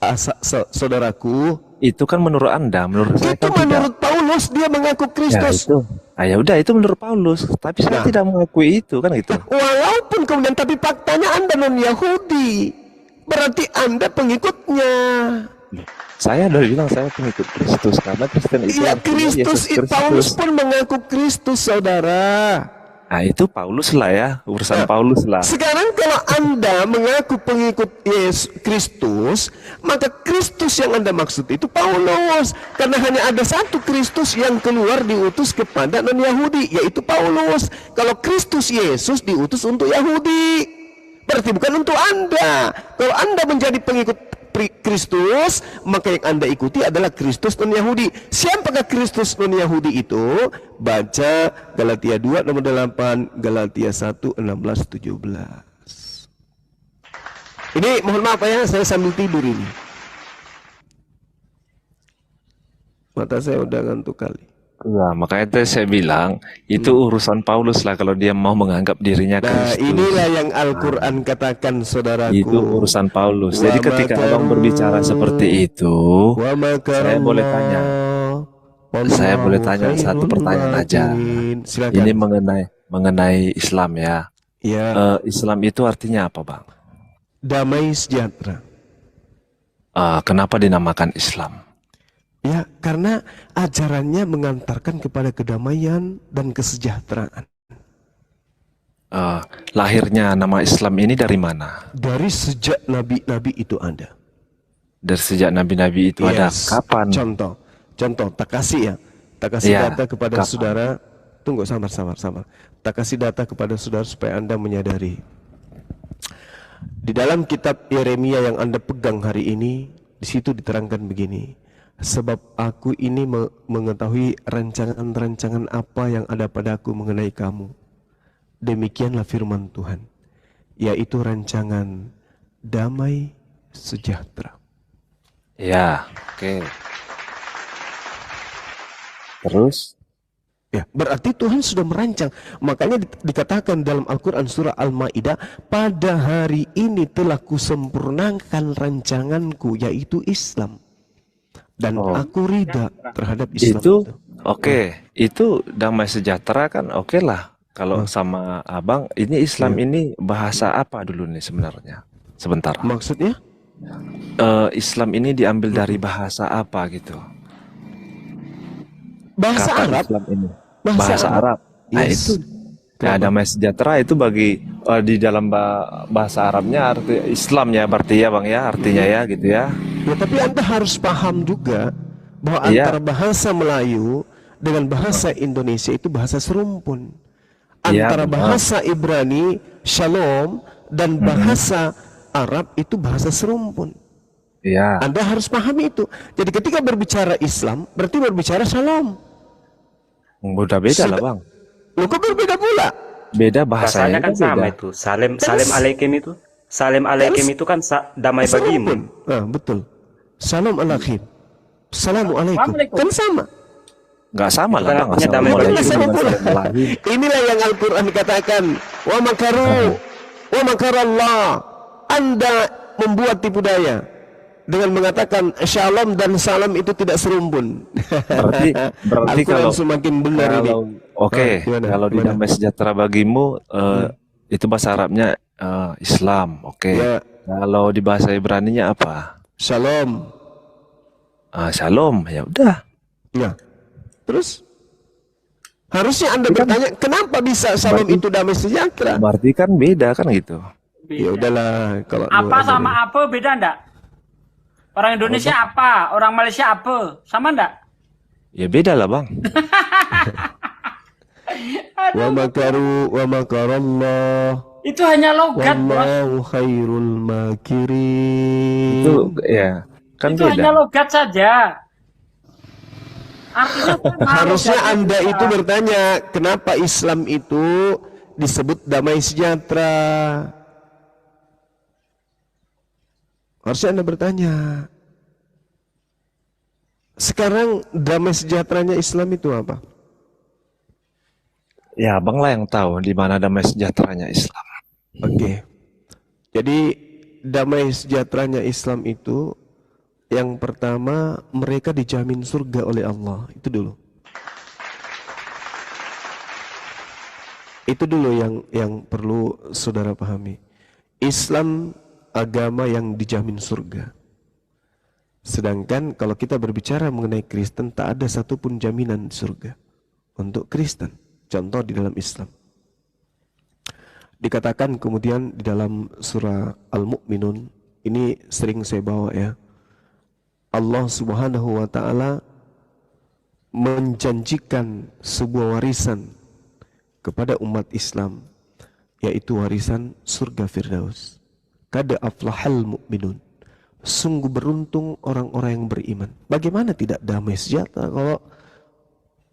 saudaraku. Itu kan menurut Anda, menurut saya Itu kan menurut tidak. Paulus, dia mengaku Ya Kristus. itu, ya udah itu menurut Paulus, tapi saya Nah. tidak mengakui itu kan gitu. Walaupun kemudian, tapi faktanya Anda non-Yahudi, berarti Anda pengikutnya. Saya udah bilang saya pengikut Kristus karena Kristen itu Iya, artinya Kristus, Yesus Paulus Kristus. pun mengaku Kristus, saudara. Nah itu Paulus lah ya, urusan Paulus lah. Sekarang kalau Anda mengaku pengikut Yesus Kristus, maka Kristus yang Anda maksud itu Paulus. Karena hanya ada satu Kristus yang keluar diutus kepada non-Yahudi, yaitu Paulus. Kalau Kristus Yesus diutus untuk Yahudi, berarti bukan untuk Anda. Kalau Anda menjadi pengikut Kristus, maka yang Anda ikuti adalah Kristus non-Yahudi. Siapakah Kristus non-Yahudi itu? Baca Galatia 2 nomor 8, Galatia 1 16 17. Ini mohon maaf ya, saya sambil tidur ini. Mata saya udah ngantuk kali. Ya, makanya itu saya bilang itu urusan Paulus lah kalau dia mau menganggap dirinya Nah, Kristus. inilah yang Al-Quran katakan, saudaraku. Itu urusan Paulus. Jadi Wa ketika makaru, abang berbicara seperti itu, wa saya boleh tanya. Saya boleh tanya satu pertanyaan aja. Silakan. Ini mengenai Islam ya. Ya, Islam itu artinya apa, Bang? damai sejahtera. Kenapa dinamakan Islam? Ya, karena ajarannya mengantarkan kepada kedamaian dan kesejahteraan. Lahirnya nama Islam ini dari mana? Dari sejak nabi-nabi itu ada. Dari sejak nabi-nabi itu ada. Yes. Kapan? Contoh, tak kasih ya. Tak kasih Ya, data kepada kapan? saudara. Tunggu, sabar. Tak kasih data kepada saudara supaya Anda menyadari. Di dalam kitab Yeremia yang Anda pegang hari ini, di situ diterangkan begini. Sebab aku ini mengetahui rancangan-rancangan apa yang ada padaku mengenai kamu. Demikianlah firman Tuhan, yaitu rancangan damai sejahtera. Ya, oke. Terus? Ya, berarti Tuhan sudah merancang. Makanya dikatakan dalam Al-Quran surah Al-Ma'idah, pada hari ini telah kusempurnakan rancanganku, yaitu Islam. Dan aku ridha terhadap Islam Itu oke. Itu damai sejahtera kan oke lah. Kalau sama abang, ini Islam ini bahasa apa dulu nih sebenarnya? Sebentar. Maksudnya? Islam ini diambil dari bahasa apa gitu? Bahasa Kata Arab. Islam ini. Bahasa Bahasa Arab. Nah Yes. itu. Nah, damai sejahtera itu bagi di dalam bahasa Arabnya arti Islam ya berarti ya Bang ya, artinya ya gitu ya. Ya, tapi Anda harus paham juga bahwa Iya. antara bahasa Melayu dengan bahasa Indonesia itu bahasa serumpun. Iya, Antara benar. bahasa Ibrani, Shalom, dan bahasa Arab itu bahasa serumpun. Iya. Anda harus pahami itu. Jadi ketika berbicara Islam, berarti berbicara Shalom. Udah beda lah Bang. Loh, kok berbeda pula? Beda Bahasanya bahasanya kan sama beda. itu. Salim alaikum itu. Salim alaikum itu kan damai bagimu. Serumpun. Ah, betul. Salam alaikum. Assalamualaikum. Kan sama. Nggak sama lah Bukan Bang. artinya damai Assalamualaikum bagi sama dengan pula. Assalamualaikum. Inilah yang Al-Quran katakan, wa makaru, wa makarallah. Anda membuat tipu daya dengan mengatakan shalom dan salam itu tidak serumpun. Berarti Al-Quran kalau semakin benar ini. oke, Gimana? kalau di damai sejahtera bagimu itu bahasa Arabnya Islam, oke. Ya. Kalau di bahasa Ibraninya apa? Shalom. Shalom, ya udah. Nah, terus harusnya Anda bertanya, kenapa bisa shalom itu damai sejahtera? Berarti kan beda kan gitu. Ya udahlah, kalau Apa sama apa beda enggak? Orang Indonesia apa? Orang Malaysia apa? Sama enggak? Ya beda lah Bang. wa makaru wa makarallah. Itu hanya logat, Bos. Wallahu khairul makirin. Itu ya kan Itu hanya beda. logat saja. Artinya sama Harusnya logatnya Anda juga. itu bertanya, kenapa Islam itu disebut damai sejahtera? Harusnya Anda bertanya. Sekarang damai sejahteranya Islam itu apa? Ya Bang lah yang tahu di mana damai sejahteranya Islam. Oke. Jadi damai sejahteranya Islam itu yang pertama, mereka dijamin surga oleh Allah. Itu dulu. Itu dulu yang perlu saudara pahami. Islam agama yang dijamin surga. Sedangkan kalau kita berbicara mengenai Kristen, tak ada satupun jaminan di surga untuk Kristen. Contoh di dalam Islam. Dikatakan kemudian di dalam surah Al-Mu'minun, ini sering saya bawa ya. Allah Subhanahu wa taala menjanjikan sebuah warisan kepada umat Islam, yaitu warisan surga Firdaus. Qad aflahal mu'minun. Sungguh beruntung orang-orang yang beriman. Bagaimana tidak damai sejahtera kalau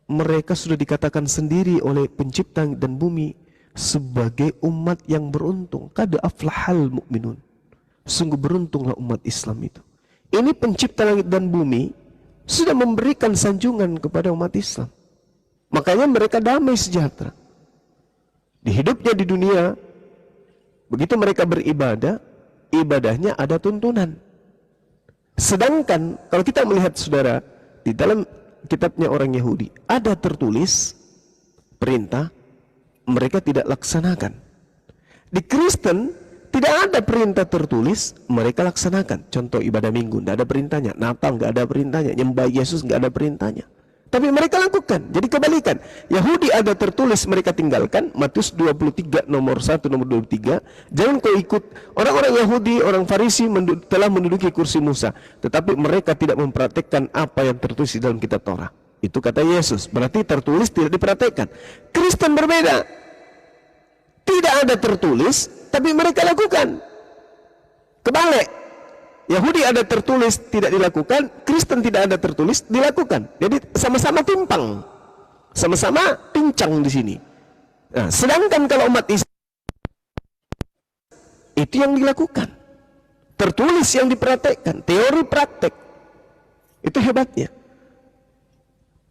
mereka sudah dikatakan sendiri oleh pencipta dan bumi sebagai umat yang beruntung. Qad aflahal mu'minun. Sungguh beruntunglah umat Islam itu. Ini pencipta langit dan bumi sudah memberikan sanjungan kepada umat Islam. Makanya mereka damai sejahtera. Di hidupnya di dunia, begitu mereka beribadah, ibadahnya ada tuntunan. Sedangkan kalau kita melihat saudara, di dalam kitabnya orang Yahudi ada tertulis perintah, mereka tidak laksanakan. Di Kristen tidak ada perintah tertulis, mereka laksanakan. Contoh ibadah minggu, tidak ada perintahnya. Natal tidak ada perintahnya. Nyembah Yesus tidak ada perintahnya. Tapi mereka lakukan. Jadi kebalikan. Yahudi ada tertulis, mereka tinggalkan. Matius 23 nomor 1 nomor 23. Jangan kau ikut orang-orang Yahudi, orang Farisi telah menduduki kursi Musa. Tetapi mereka tidak mempraktekkan apa yang tertulis di dalam kitab Torah. Itu kata Yesus. Berarti tertulis tidak diperhatikan. Kristen berbeda. Tidak ada tertulis, tapi mereka lakukan. Kebalik. Yahudi ada tertulis, tidak dilakukan. Kristen tidak ada tertulis, dilakukan. Jadi sama-sama timpang. Sama-sama pincang di sini. Nah, sedangkan kalau umat Islam, itu yang dilakukan. Tertulis yang diperhatikan. Teori praktek. Itu hebatnya.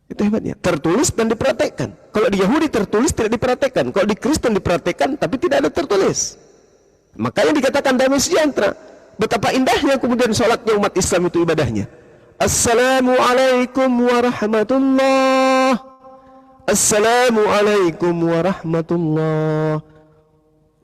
Itu hebatnya. Tertulis dan diperhatikan. Kalau di Yahudi tertulis tidak diperhatikan. Kalau di Kristen diperhatikan tapi tidak ada tertulis. Makanya dikatakan damai sejahtera. Betapa indahnya kemudian sholatnya umat Islam itu ibadahnya. Assalamualaikum warahmatullah. Assalamualaikum warahmatullah.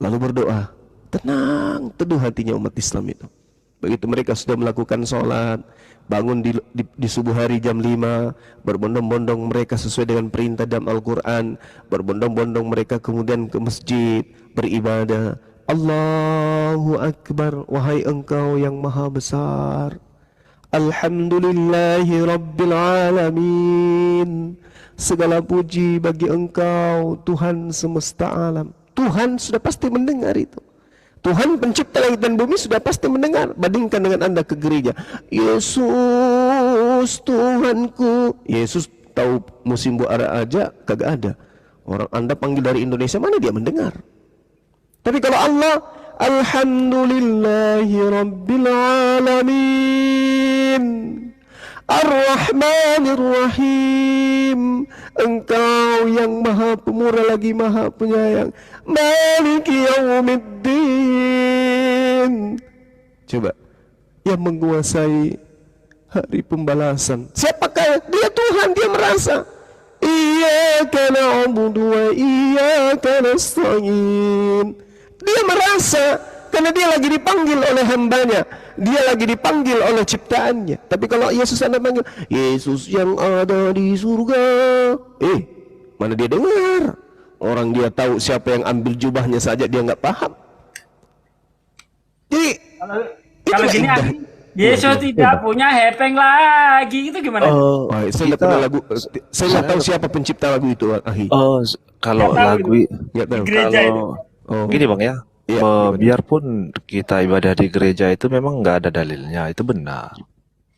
Lalu berdoa. Tenang, teduh hatinya umat Islam itu. Begitu mereka sudah melakukan sholat, bangun di subuh hari jam 5, berbondong-bondong mereka sesuai dengan perintah dalam Al-Quran, berbondong-bondong mereka kemudian ke masjid, beribadah. Allahu Akbar, wahai engkau yang maha besar. Alhamdulillahi Rabbil Alamin. Segala puji bagi engkau, Tuhan semesta alam. Tuhan sudah pasti mendengar itu. Tuhan pencipta langit dan bumi sudah pasti mendengar. Bandingkan dengan anda ke gereja. Yesus Tuhanku. Yesus tahu musim buah aja kagak ada. Orang anda panggil dari Indonesia, mana dia mendengar? Tapi kalau Allah, Alhamdulillahi Rabbil Alamin, Ar-Rahmanir Rahim. Engkau yang maha pemurah lagi maha penyayang. Maliki Yaumiddin. Coba, yang menguasai hari pembalasan. Siapakah dia? Tuhan, dia merasa. Iyyaka na'budu wa iyyaka nasta'in. Dia merasa karena dia lagi dipanggil oleh hambanya, dia lagi dipanggil oleh ciptaannya. Tapi kalau Yesus anda panggil, Yesus yang ada di surga, mana dia dengar? Orang dia tahu siapa yang ambil jubahnya saja dia nggak paham. Jadi kalau gini Yesus tidak punya hepeng lagi, itu gimana? Saya nggak pernah lagu, saya nggak tahu siapa pencipta lagu itu, Ahi. Kalau lagu Nggak tahu. Gereja itu. Gini bang ya, biarpun kita ibadah di gereja itu memang nggak ada dalilnya, itu benar,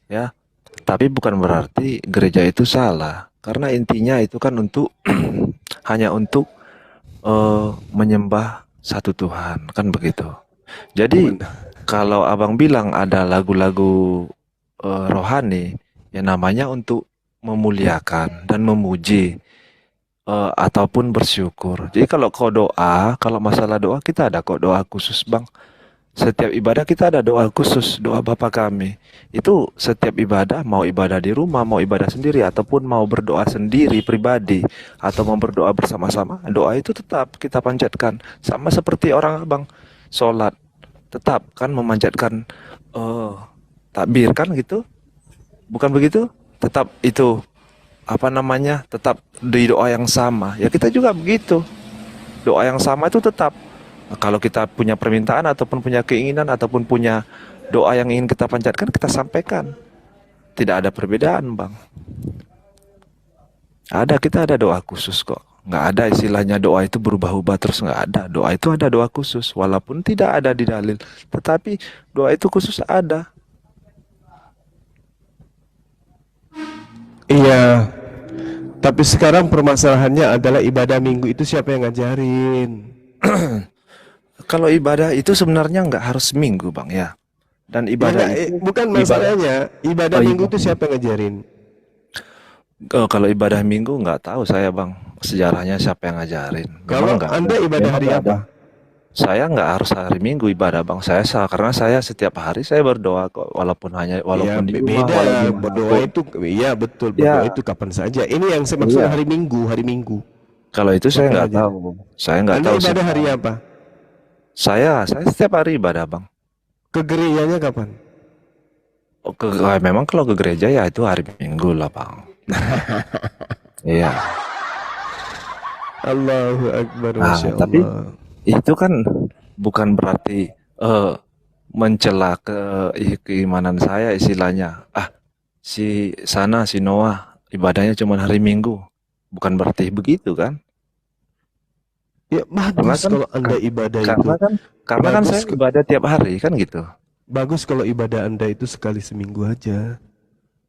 ya. Tapi bukan berarti gereja itu salah, karena intinya itu kan untuk hanya untuk menyembah satu Tuhan, kan begitu. Jadi kalau abang bilang ada lagu-lagu rohani, ya namanya untuk memuliakan dan memuji. Ataupun bersyukur. Jadi kalau kau doa, kalau masalah doa kita ada kok doa khusus bang. Setiap ibadah kita ada doa khusus, doa Bapa kami. Itu setiap ibadah, mau ibadah di rumah, mau ibadah sendiri, ataupun mau berdoa sendiri pribadi, atau mau berdoa bersama-sama, doa itu tetap kita panjatkan. Sama seperti orang bang sholat, tetap kan memanjatkan takbir kan gitu, bukan begitu? Tetap itu tetap di doa yang sama. Ya kita juga begitu. Doa yang sama itu tetap. Kalau kita punya permintaan ataupun punya keinginan ataupun punya doa yang ingin kita panjatkan, kita sampaikan. Tidak ada perbedaan, bang. Kita ada doa khusus kok. Nggak ada istilahnya doa itu berubah-ubah terus, nggak ada. Doa itu ada doa khusus, walaupun tidak ada di dalil. Tetapi doa itu khusus ada. Iya, tapi sekarang permasalahannya adalah ibadah minggu itu siapa yang ngajarin? Kalau ibadah itu sebenarnya nggak harus minggu bang ya. Dan Ya ibadah enggak, itu bukan ibadah. masalahnya. Ibadah Oh, minggu ibadah. itu siapa yang ngajarin? Kalau ibadah minggu nggak tahu saya bang sejarahnya siapa yang ngajarin. Memang Kalau nggak ada. Anda ibadah Memang hari nggak ada. apa? Saya nggak harus hari Minggu ibadah bang. Karena saya setiap hari saya berdoa kok. Ya Walaupun di rumah, beda. walau Berdoa dimanapun. itu, iya betul. Berdoa Ya, itu kapan saja. Ini yang saya maksud iya. hari Minggu, hari Minggu. Kalau itu saya Siapa yang nggak ngajarin? tahu. Saya nggak Anda tahu ibadah siapa. hari apa? Saya setiap hari ibadah bang. Ke gerejanya kapan? Memang kalau ke gereja ya itu hari Minggu lah bang. Iya. Allahu Akbar, Nah, Masya tapi Allah. itu kan bukan berarti mencela keimanan saya istilahnya. Si Noah ibadahnya cuma hari Minggu. Bukan berarti begitu kan? Ya Karena bagus kan kalau Anda ka- ibadah itu. karena kan karena kan saya Bagus, ibadah tiap hari kan gitu. bagus kalau ibadah Anda itu sekali seminggu aja.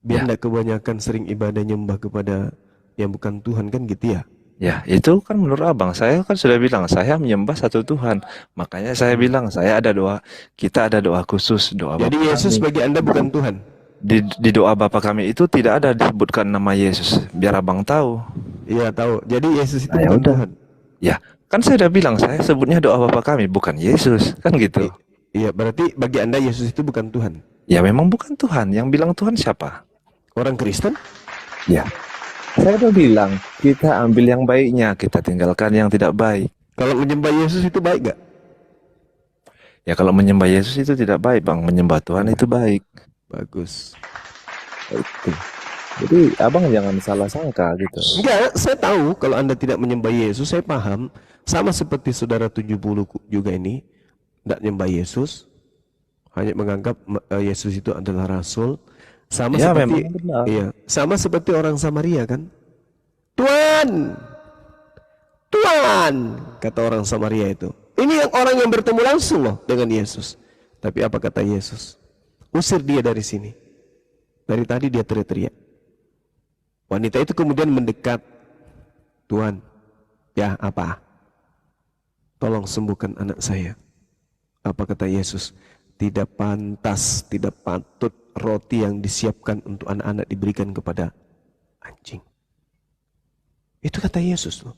Biar Ya, tidak kebanyakan sering ibadah nyembah kepada yang bukan Tuhan kan gitu ya. ya itu kan menurut abang. Saya kan sudah bilang saya menyembah satu Tuhan. Makanya saya bilang kita ada doa khusus doa Jadi Bapa Yesus kami. bagi Anda bukan Tuhan. Di doa Bapa kami itu tidak ada disebutkan nama Yesus. Biar abang tahu. Iya tahu. Jadi Yesus itu Nah, ya bukan udah. Tuhan. Ya, kan saya udah bilang saya sebutnya doa Bapa kami bukan Yesus kan gitu. I- Iya berarti bagi Anda Yesus itu bukan Tuhan. Ya memang bukan Tuhan. Yang bilang Tuhan siapa? Orang Kristen? Ya, saya udah bilang kita ambil yang baiknya, kita tinggalkan yang tidak baik. Kalau menyembah Yesus itu baik gak? Ya kalau menyembah Yesus itu tidak baik, Bang. Menyembah Tuhan itu baik. Bagus. Itu. Jadi abang jangan salah sangka gitu. Enggak, saya tahu kalau Anda tidak menyembah Yesus, saya paham. Sama seperti saudara 70 juga ini, tidak menyembah Yesus, hanya menganggap Yesus itu adalah rasul. Sama Ya seperti, memang benar. iya, sama seperti orang Samaria kan. Tuhan, Tuhan, kata orang Samaria itu. Ini yang orang yang bertemu langsung loh dengan Yesus. Tapi apa kata Yesus? Usir dia dari sini. Dari tadi dia teriak-teriak. Wanita itu kemudian mendekat. Tuhan, ya apa? Tolong sembuhkan anak saya. Apa kata Yesus? Tidak pantas, tidak patut roti yang disiapkan untuk anak-anak diberikan kepada anjing. Itu kata Yesus loh.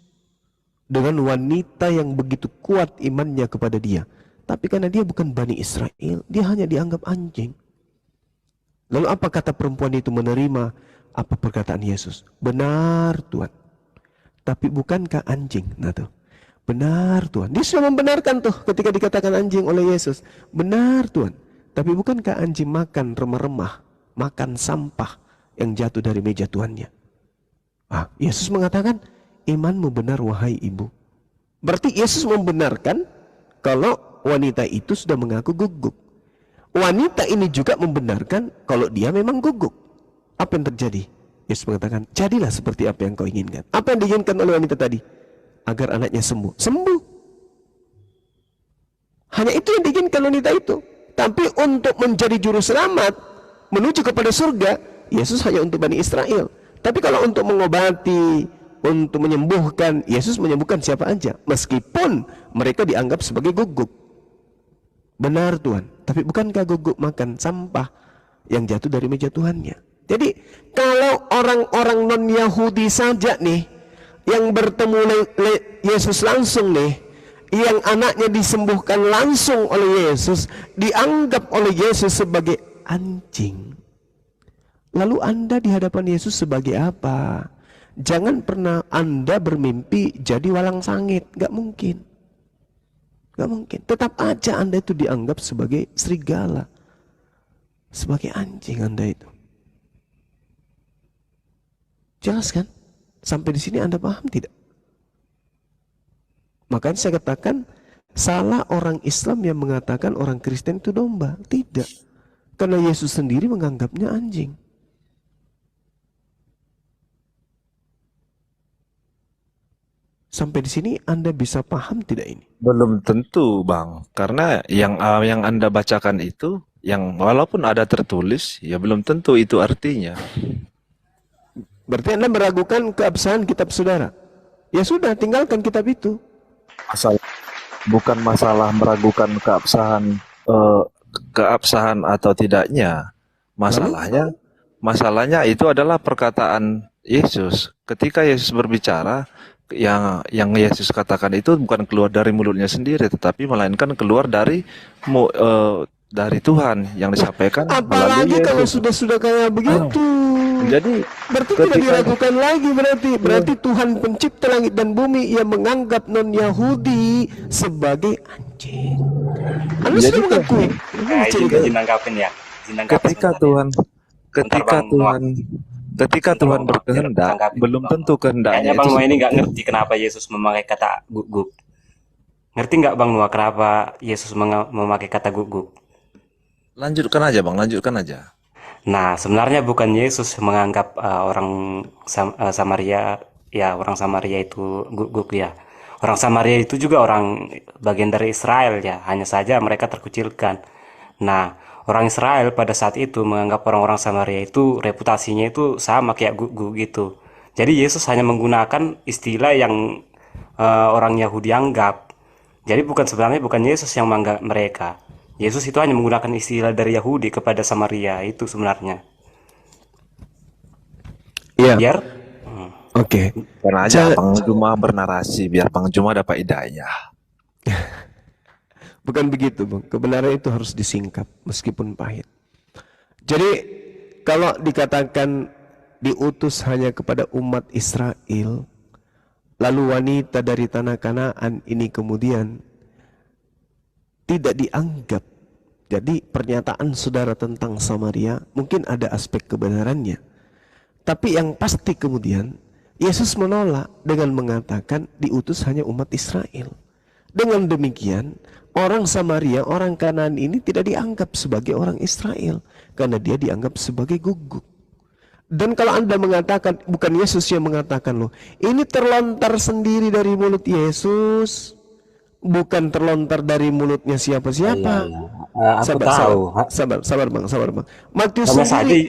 Dengan wanita yang begitu kuat imannya kepada dia. Tapi karena dia bukan Bani Israel, dia hanya dianggap anjing. Lalu apa kata perempuan itu menerima apa perkataan Yesus? Benar Tuhan. Tapi bukankah anjing? Nah tuh. Benar Tuhan. Dia sudah membenarkan tuh ketika dikatakan anjing oleh Yesus. Benar Tuhan. Tapi bukankah anjing makan remah-remah, makan sampah yang jatuh dari meja tuannya? Yesus mengatakan, imanmu benar wahai ibu. Berarti Yesus membenarkan kalau wanita itu sudah mengaku guguk. Wanita ini juga membenarkan kalau dia memang guguk. Apa yang terjadi? Yesus mengatakan, jadilah seperti apa yang kau inginkan. Apa yang diinginkan oleh wanita tadi? Agar anaknya sembuh. Sembuh. Hanya itu yang diinginkan wanita itu. Tapi untuk menjadi juru selamat, menuju kepada surga, Yesus hanya untuk Bani Israel. Tapi kalau untuk mengobati, untuk menyembuhkan, Yesus menyembuhkan siapa aja. Meskipun mereka dianggap sebagai guguk. Benar Tuhan. Tapi bukankah guguk makan sampah yang jatuh dari meja Tuhannya? Jadi kalau orang-orang non-Yahudi saja nih, yang bertemu Yesus langsung nih, yang anaknya disembuhkan langsung oleh Yesus, dianggap oleh Yesus sebagai anjing. Lalu Anda di hadapan Yesus sebagai apa? Jangan pernah Anda bermimpi jadi walang sangit. Gak mungkin. Gak mungkin. Tetap aja Anda itu dianggap sebagai serigala. Sebagai anjing Anda itu. Jelas kan? Sampai di sini Anda paham tidak? Makanya saya katakan, salah orang Islam yang mengatakan orang Kristen itu domba. Tidak. Karena Yesus sendiri menganggapnya anjing. Sampai di sini Anda bisa paham tidak ini? Belum tentu, Bang. Karena yang Anda bacakan itu, yang walaupun ada tertulis, ya belum tentu itu artinya. Berarti Anda meragukan keabsahan kitab saudara. Ya sudah, tinggalkan kitab itu. Masalah bukan masalah meragukan keabsahan atau tidaknya. Masalahnya itu adalah perkataan Yesus. Ketika Yesus berbicara, yang Yesus katakan itu bukan keluar dari mulutnya sendiri, tetapi melainkan keluar dari Tuhan yang disampaikan melalui Apalagi kalau Yesus. sudah kayak begitu. Jadi Berarti tidak ketika diragukan lagi berarti Tuhan pencipta langit dan bumi yang menganggap non Yahudi sebagai anjing. Anda Jadi sudah mengakui. Nah, izin nanggapin ya. Izin nanggapin ketika sebentar. Tuhan Bentar, Bang ketika Bentar, Tuhan Bang berkehendak, Nanggapin, belum Bang. tentu kehendaknya Kayaknya itu Bang Noah ini nggak seperti ngerti kenapa Yesus memakai kata guguk. Ngerti nggak Bang Noah kenapa Yesus memakai kata guguk? Lanjutkan aja Bang, lanjutkan aja. Nah, sebenarnya bukan Yesus menganggap orang Samaria, ya orang Samaria itu guguk ya. Orang Samaria itu juga orang bagian dari Israel ya, hanya saja mereka terkucilkan. Nah, orang Israel pada saat itu menganggap orang-orang Samaria itu reputasinya itu sama kayak guguk gitu. Jadi Yesus hanya menggunakan istilah yang orang Yahudi anggap. Jadi sebenarnya bukan Yesus yang menganggap mereka. Yesus itu hanya menggunakan istilah dari Yahudi kepada Samaria itu sebenarnya. Iya. Biar Oke. Karena aja Ja- Bang Juma bernarasi biar Bang Juma dapat hidayah. Bukan begitu, Bang. Kebenaran itu harus disingkap meskipun pahit. Jadi kalau dikatakan diutus hanya kepada umat Israel, lalu wanita dari tanah Kanaan ini kemudian tidak dianggap. Jadi pernyataan saudara tentang Samaria mungkin ada aspek kebenarannya. Tapi yang pasti kemudian Yesus menolak dengan mengatakan diutus hanya umat Israel. Dengan demikian orang Samaria, orang Kanaan ini tidak dianggap sebagai orang Israel karena dia dianggap sebagai guguk. Dan kalau Anda mengatakan, bukan Yesus yang mengatakan loh, ini terlontar sendiri dari mulut Yesus, bukan terlontar dari mulutnya siapa-siapa. aku tahu. Sabar bang. Matius Hanya saja, sendiri,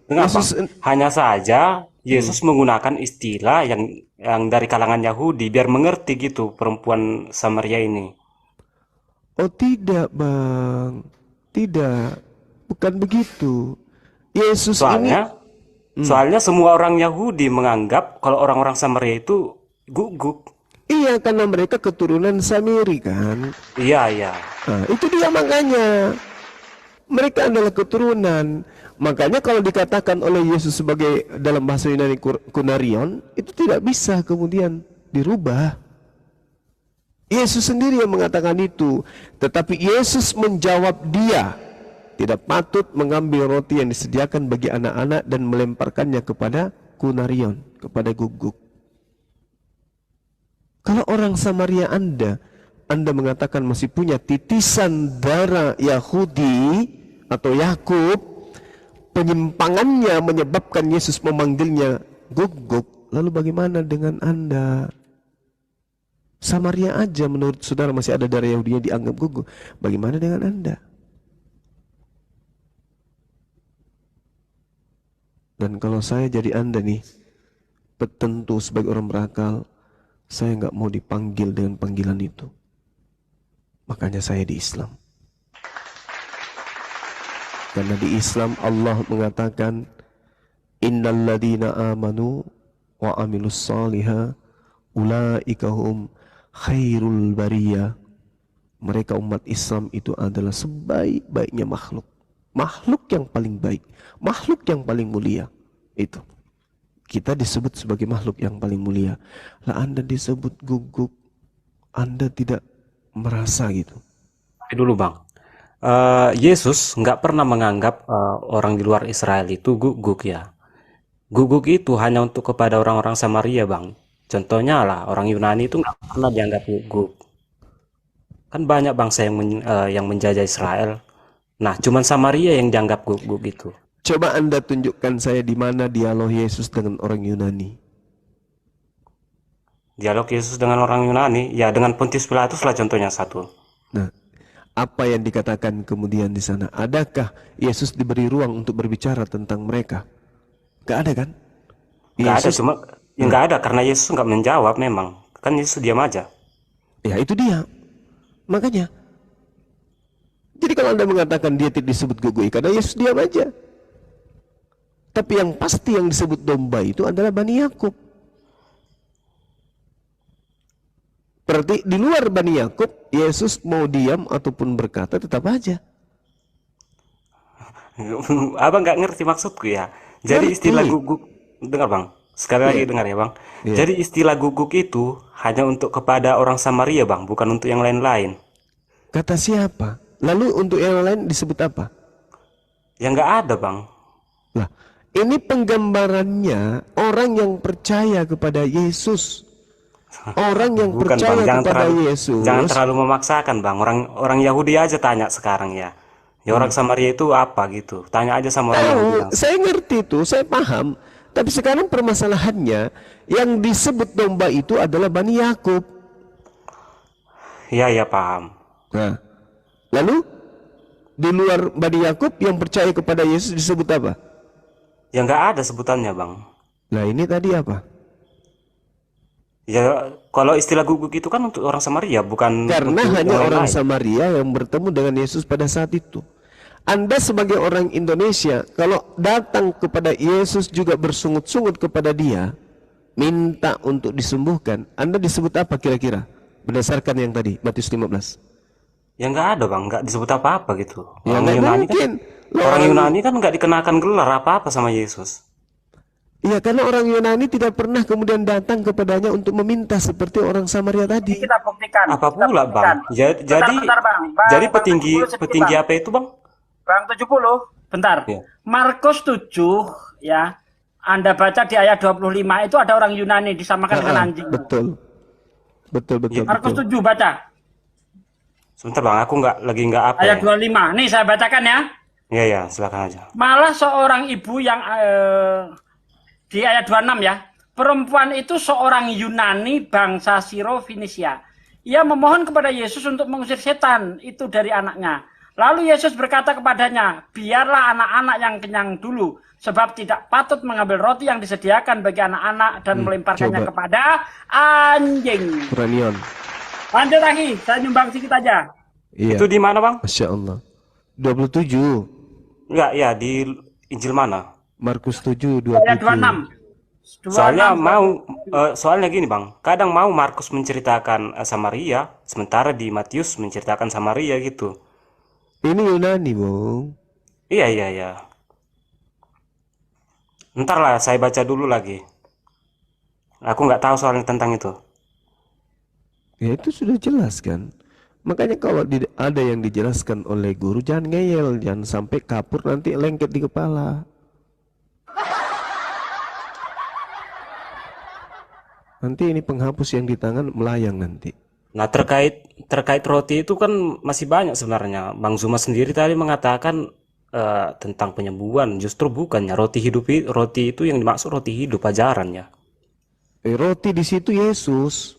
dengar, Bang. Yesus, Hanya saja Yesus menggunakan istilah yang dari kalangan Yahudi biar mengerti gitu perempuan Samaria ini. oh tidak bang, tidak, bukan begitu. Yesus ini, Soalnya semua orang Yahudi menganggap kalau orang-orang Samaria itu guguk. iya karena mereka keturunan Samiri kan. Iya. Nah, itu dia makanya. Mereka adalah keturunan. Makanya kalau dikatakan oleh Yesus sebagai dalam bahasa Yunani kunarion, itu tidak bisa kemudian dirubah. Yesus sendiri yang mengatakan itu. Tetapi Yesus menjawab dia tidak patut mengambil roti yang disediakan bagi anak-anak dan melemparkannya kepada kunarion, kepada guguk. Kalau orang Samaria Anda mengatakan masih punya titisan darah Yahudi atau Yakub, penyimpangannya menyebabkan Yesus memanggilnya guguk. Lalu bagaimana dengan Anda? Samaria aja menurut saudara masih ada darah Yahudi yang dianggap guguk. Bagaimana dengan Anda? Dan kalau saya jadi Anda nih, tentu sebagai orang berakal, saya nggak mau dipanggil dengan panggilan itu. Makanya saya di Islam. Karena di Islam Allah mengatakan innal ladzina amanu wa amilus salihah ulaika hum khairul bariyah. Mereka umat Islam itu adalah sebaik-baiknya makhluk. Makhluk yang paling baik, makhluk yang paling mulia. Itu. Kita disebut sebagai makhluk yang paling mulia. Lah Anda disebut guguk, Anda tidak merasa gitu. Tapi dulu Bang, Yesus nggak pernah menganggap orang di luar Israel itu guguk ya. Guguk itu hanya untuk kepada orang-orang Samaria Bang. Contohnya lah orang Yunani itu nggak pernah dianggap guguk. Kan banyak bangsa yang menjajah Israel. Nah, cuman Samaria yang dianggap guguk gitu. Coba Anda tunjukkan saya di mana dialog Yesus dengan orang Yunani. Dialog Yesus dengan orang Yunani, ya dengan Pontius Pilatus lah contohnya satu. Nah, apa yang dikatakan kemudian di sana? Adakah Yesus diberi ruang untuk berbicara tentang mereka? Gak ada kan? Nggak ada, Yesus, cuma ya nggak ada karena Yesus nggak menjawab memang. Kan Yesus diam aja. ya itu dia. Makanya, jadi kalau Anda mengatakan dia tidak disebut gugui, karena Yesus diam aja. Tapi yang pasti yang disebut domba itu adalah Bani Yakub. Berarti di luar Bani Yakub, Yesus mau diam ataupun berkata tetap aja. Abang nggak ngerti maksudku ya. Jadi Ngerti. istilah guguk, dengar bang, sekali lagi Iya. dengar ya bang. Iya. Jadi istilah guguk itu hanya untuk kepada orang Samaria bang, bukan untuk yang lain-lain. Kata siapa? Lalu untuk yang lain disebut apa? Ya nggak ada bang. Lah, ini penggambarannya orang yang percaya kepada Yesus. Orang yang Bukan percaya bang, kepada Yesus. jangan terlalu memaksakan bang. Orang Yahudi aja tanya sekarang ya. Ya orang Samaria itu apa gitu? Tanya aja sama orang Yahudi Tahu, langsung. saya ngerti itu, saya paham. Tapi sekarang permasalahannya yang disebut domba itu adalah Bani Yakub. Iya paham. Nah, lalu di luar Bani Yakub yang percaya kepada Yesus disebut apa? Ya nggak ada sebutannya bang. Nah, ini tadi apa? Ya kalau istilah guguk itu kan untuk orang Samaria, bukan Karena untuk hanya yang orang lain-lain. Samaria yang bertemu dengan Yesus pada saat itu. Anda sebagai orang Indonesia, kalau datang kepada Yesus juga bersungut-sungut kepada dia, minta untuk disembuhkan, Anda disebut apa kira-kira? Berdasarkan yang tadi, Matius 15. Ya nggak ada bang, nggak disebut apa-apa gitu. Ya Orang nggak Yunani kan, mungkin. Loh, orang Yunani kan nggak dikenakan gelar apa-apa sama Yesus. Iya, karena orang Yunani tidak pernah kemudian datang kepadanya untuk meminta seperti orang Samaria tadi. Kita buktikan. Apa kita pula buktikan. bang? Jadi Bentar, Bang. Bang, jadi Bang 70 sedikit, petinggi Bang. apa itu bang? Bang 70, bentar. Iya. Markus 7 ya. Anda baca di ayat 25 itu ada orang Yunani disamakan dengan anjing. Betul. Betul, betul, Markus betul. 7 baca. Sebentar bang, aku nggak apa Ayat ya. 25. Nih saya bacakan ya. Iya silakan aja. Malah seorang ibu yang di ayat 26 ya. Perempuan itu seorang Yunani bangsa Siro Finisia. Ia memohon kepada Yesus untuk mengusir setan itu dari anaknya. Lalu Yesus berkata kepadanya, biarlah anak-anak yang kenyang dulu, sebab tidak patut mengambil roti yang disediakan bagi anak-anak dan melemparkannya coba. kepada anjing. Quranion. Lanjut lagi, saya nyumbang sedikit aja. Iya. Itu di mana bang? Masya Allah. 27. Enggak ya, di Injil mana? Markus 7, Ayat 27. 26. Soalnya 26. soalnya gini bang, kadang mau Markus menceritakan Samaria, sementara di Matius menceritakan Samaria gitu. Ini Yunani, Bung. Iya. Ntar lah, saya baca dulu lagi. Aku nggak tahu soalnya tentang itu. Ya itu sudah jelas kan. Makanya kalau ada yang dijelaskan oleh guru, jangan ngeyel, jangan sampai kapur nanti lengket di kepala. Nanti ini penghapus yang di tangan melayang nanti. Nah terkait roti itu kan masih banyak sebenarnya. Bang Zuma sendiri tadi mengatakan tentang penyembuhan, justru bukannya roti itu yang dimaksud roti hidup ajarannya. Roti di situ Yesus.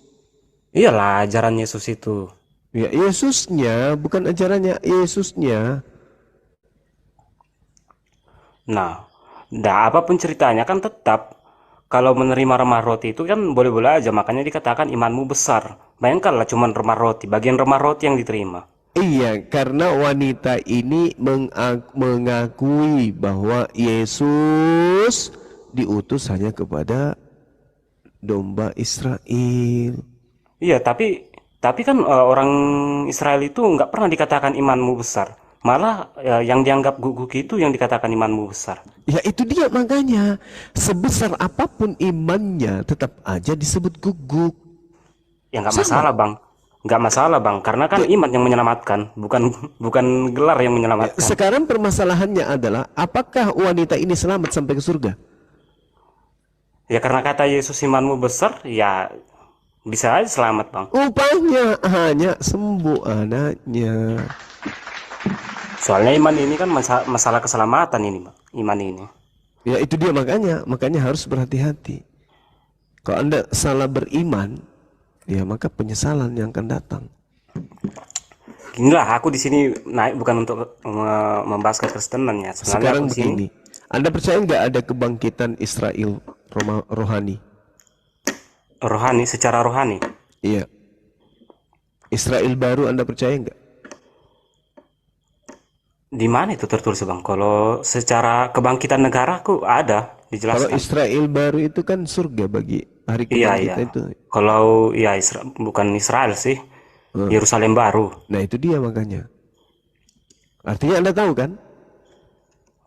Iyalah ajaran Yesus itu. Ya Yesusnya, bukan ajarannya, Yesusnya. Nah, apapun ceritanya kan tetap kalau menerima remah roti itu kan boleh-boleh aja, makanya dikatakan imanmu besar. Bayangkanlah cuman remah roti, bagian remah roti yang diterima. Iya, karena wanita ini mengakui bahwa Yesus diutus hanya kepada domba Israel. Iya, tapi kan orang Israel itu nggak pernah dikatakan imanmu besar. Malah yang dianggap guguk itu yang dikatakan imanmu besar. Ya itu dia makanya, sebesar apapun imannya tetap aja disebut guguk. Ya nggak masalah bang, nggak masalah bang, karena kan iman yang menyelamatkan, bukan gelar yang menyelamatkan. Sekarang permasalahannya adalah apakah wanita ini selamat sampai ke surga? Ya karena kata Yesus imanmu besar, ya bisa aja selamat bang. Upahnya hanya sembuh anaknya. Soalnya iman ini kan masalah keselamatan ini bang, iman ini. Ya itu dia makanya harus berhati-hati. Kalau Anda salah beriman, ya maka penyesalan yang akan datang. Inilah aku di sini naik bukan untuk membahas kekristenan ya. Sebenarnya Sekarang aku di sini. begini, Anda percaya nggak ada kebangkitan Israel rohani. Rohani, secara rohani. Iya. Israel baru Anda percaya nggak? Di mana itu tertulis Bang? Kalau secara kebangkitan negara aku ada Kalau dijelaskan. Israel baru itu kan surga bagi hari Iya, iya. kebangkitan itu. Kalau ya bukan Israel sih. Yerusalem baru. Nah itu dia makanya. Artinya Anda tahu kan?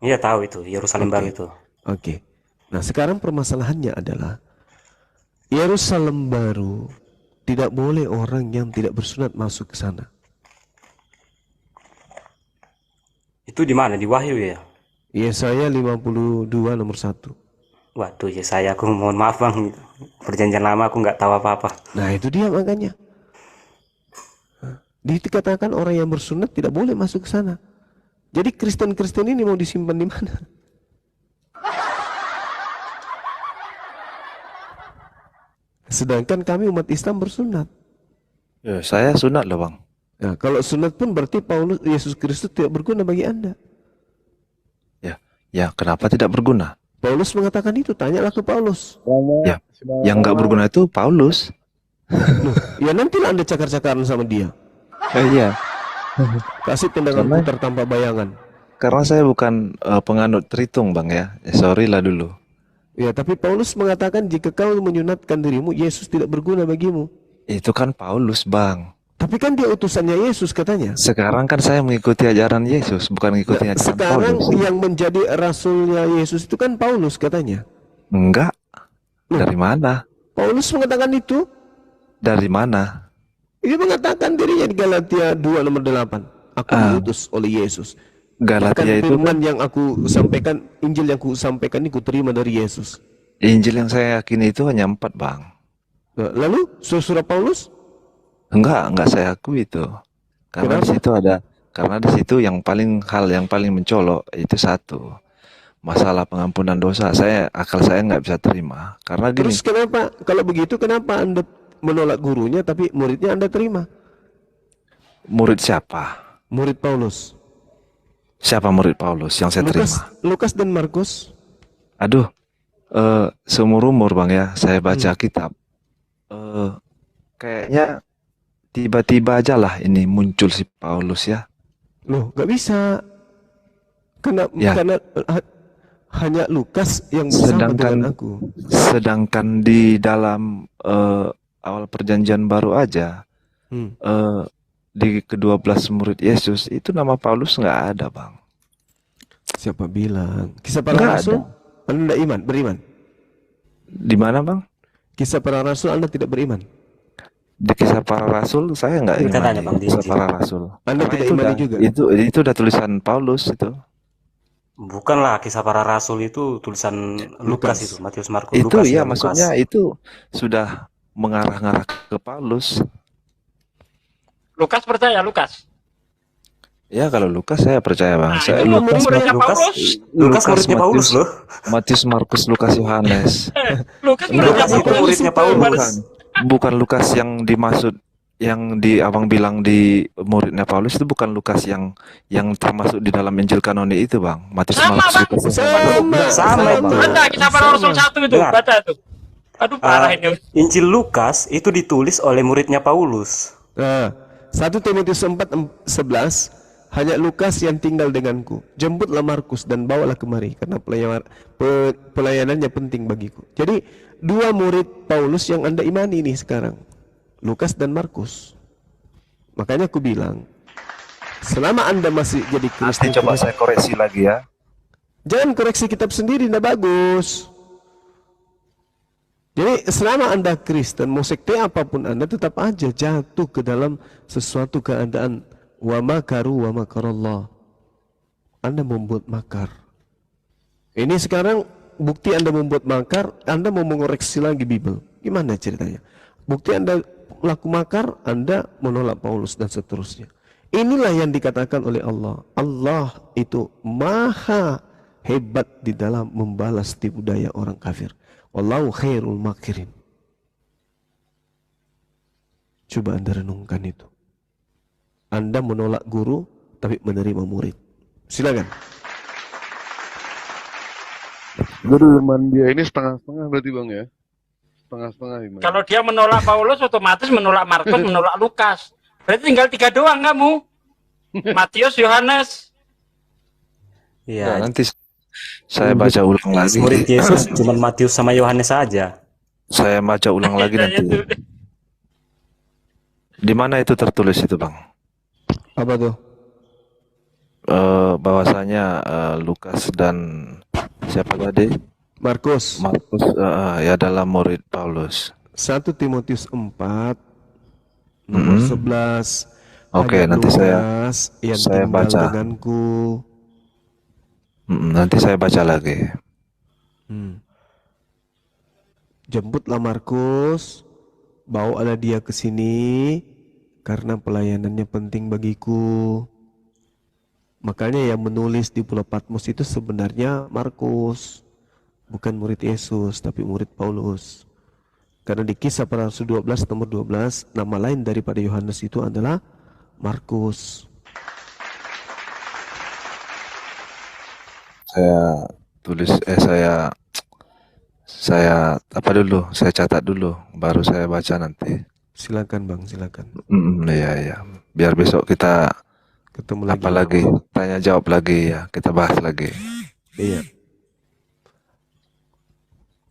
Iya tahu itu, Yerusalem baru itu. Oke. Nah sekarang permasalahannya adalah Yerusalem baru tidak boleh orang yang tidak bersunat masuk ke sana. Itu di mana? Di Wahyu ya? Yesaya 52 nomor 1. Waduh, ya aku mohon maaf Bang. Perjanjian lama aku nggak tahu apa-apa. Nah itu dia makanya. Dikatakan orang yang bersunat tidak boleh masuk ke sana. Jadi Kristen-Kristen ini mau disimpan di mana? Sedangkan kami umat Islam bersunat. Ya, saya sunat loh Bang. Nah, kalau sunat pun berarti Paulus Yesus Kristus tidak berguna bagi Anda. Ya, kenapa tidak berguna? Paulus mengatakan itu, tanyalah ke Paulus. Ya, yang nggak berguna itu Paulus. Ya nantilah Anda cakar-cakaran sama dia. Iya, Kasih tendangan putar tanpa bayangan. karena saya bukan penganut tritung Bang ya. Sorry lah dulu. Ya, tapi Paulus mengatakan jika kau menyunatkan dirimu, Yesus tidak berguna bagimu. Itu kan Paulus Bang. Tapi kan dia utusannya Yesus katanya. Sekarang kan saya mengikuti ajaran Yesus, bukan mengikuti ajaran Sekarang Paulus. yang menjadi rasulnya Yesus itu kan Paulus katanya. Enggak. Dari mana? Paulus mengatakan itu. Dari mana? Dia mengatakan dirinya di Galatia 2 nomor 8. Aku diutus oleh Yesus. Galatia Bahkan itu firman yang aku sampaikan, Injil yang aku sampaikan ini kuterima dari Yesus. Injil yang saya yakini itu hanya 4 Bang. Nah, lalu surat Paulus? Enggak saya akui itu. Karena di situ karena di situ yang paling mencolok itu satu. Masalah pengampunan dosa. Akal saya nggak bisa terima. Karena gini, Terus kenapa, kalau begitu kenapa Anda menolak gurunya tapi muridnya Anda terima? murid siapa? Murid Paulus. Siapa murid Paulus yang saya terima? Lukas dan Markus. Aduh, seumur umur Bang ya, saya baca kitab. Kayaknya tiba-tiba aja lah ini muncul si Paulus ya. Loh, nggak bisa. Karena hanya Lukas yang bersama dengan aku. Sedangkan di dalam awal perjanjian baru aja, di ke-12 murid Yesus itu nama Paulus nggak ada Bang. Siapa bilang? Kisah para Nggak Rasul? ada. Anda beriman? Di mana Bang? Kisah para Rasul Anda tidak beriman? Di kisah para rasul saya nggak Kita tanya, imani Bang, di kisah Injil. para rasul. Anda Karena tidak itu imani udah- juga? Itu udah tulisan Paulus itu. Bukanlah kisah para rasul itu tulisan Lukas itu, Matius, Markus, Itu Lukas ya dan Lukas. maksudnya itu sudah mengarah-ngarah ke Paulus. Lukas percaya Lukas. Ya kalau Lukas saya percaya Bang. Nah, Saya itu Lukas, muridnya Paulus. Lukas muridnya Paulus loh. Matius, Markus, Lukas, Yohanes. Lukas Lukas itu muridnya Paulus. Bukan Lukas yang dimaksud yang di abang bilang di muridnya Paulus itu bukan Lukas yang termasuk di dalam Injil kanoni itu Bang. Matius, Sama, Markus, Bang. Lukas, Sama itu. Baca kisah para Rasul 1 itu, Dengar. baca tuh. Aduh parah ini. Injil Lukas itu ditulis oleh muridnya Paulus. Nah, 1 Timotius 4:11, hanya Lukas yang tinggal denganku. Jemputlah Markus dan bawalah kemari karena pelayanannya penting bagiku. Jadi dua murid Paulus yang Anda imani ini sekarang, Lukas dan Markus. Makanya aku bilang, selama Anda masih jadi Nanti Kristen, coba saya koreksi lagi ya. jangan koreksi kitab sendiri, tidak bagus. Jadi selama Anda Kristen, mau sekte apapun Anda tetap aja jatuh ke dalam sesuatu keadaan wa makaru wa makarallah. Anda membuat makar. Ini sekarang bukti Anda membuat makar, Anda mau mengoreksi lagi Bible. Gimana ceritanya? Bukti Anda melakukan makar, Anda menolak Paulus dan seterusnya. Inilah yang dikatakan oleh Allah. Allah itu maha hebat di dalam membalas tipu daya orang kafir. Wallahu khairul makirin. Coba Anda renungkan itu. Anda menolak guru tapi menerima murid. Silakan. Jadi iman dia ini setengah-setengah berarti Bang ya? Setengah-setengah iman. Kalau dia menolak Paulus, otomatis menolak Markus, menolak Lukas. Berarti tinggal 3 doang kamu. Matius, Yohanes. Ya, Iya, nanti saya baca ulang lagi. murid Yesus cuma Matius sama Yohanes saja. Saya baca ulang lagi Ya, nanti. itu. Di mana itu tertulis itu, Bang? Apa tuh? Bahwasanya Lukas dan siapa tadi? Markus. Markus ya dalam murid Paulus. 1 Timotius 4 nomor 11. Oke, Hanya nanti Lukas yang saya tinggal baca. denganku. Nanti saya baca lagi. Jemputlah Markus, bawalah dia ke sini karena pelayanannya penting bagiku. Makanya yang menulis di Pulau Patmos itu sebenarnya Markus, bukan murid Yesus tapi murid Paulus. Karena di Kisah Para Rasul 12 nomor 12, nama lain daripada Yohanes itu adalah Markus. Saya tulis saya apa dulu? Saya catat dulu, baru saya baca nanti. Silakan Bang, silakan. Iya. Biar besok kita Ketemu lagi. apa lagi? Tanya jawab lagi ya, kita bahas lagi. Iya.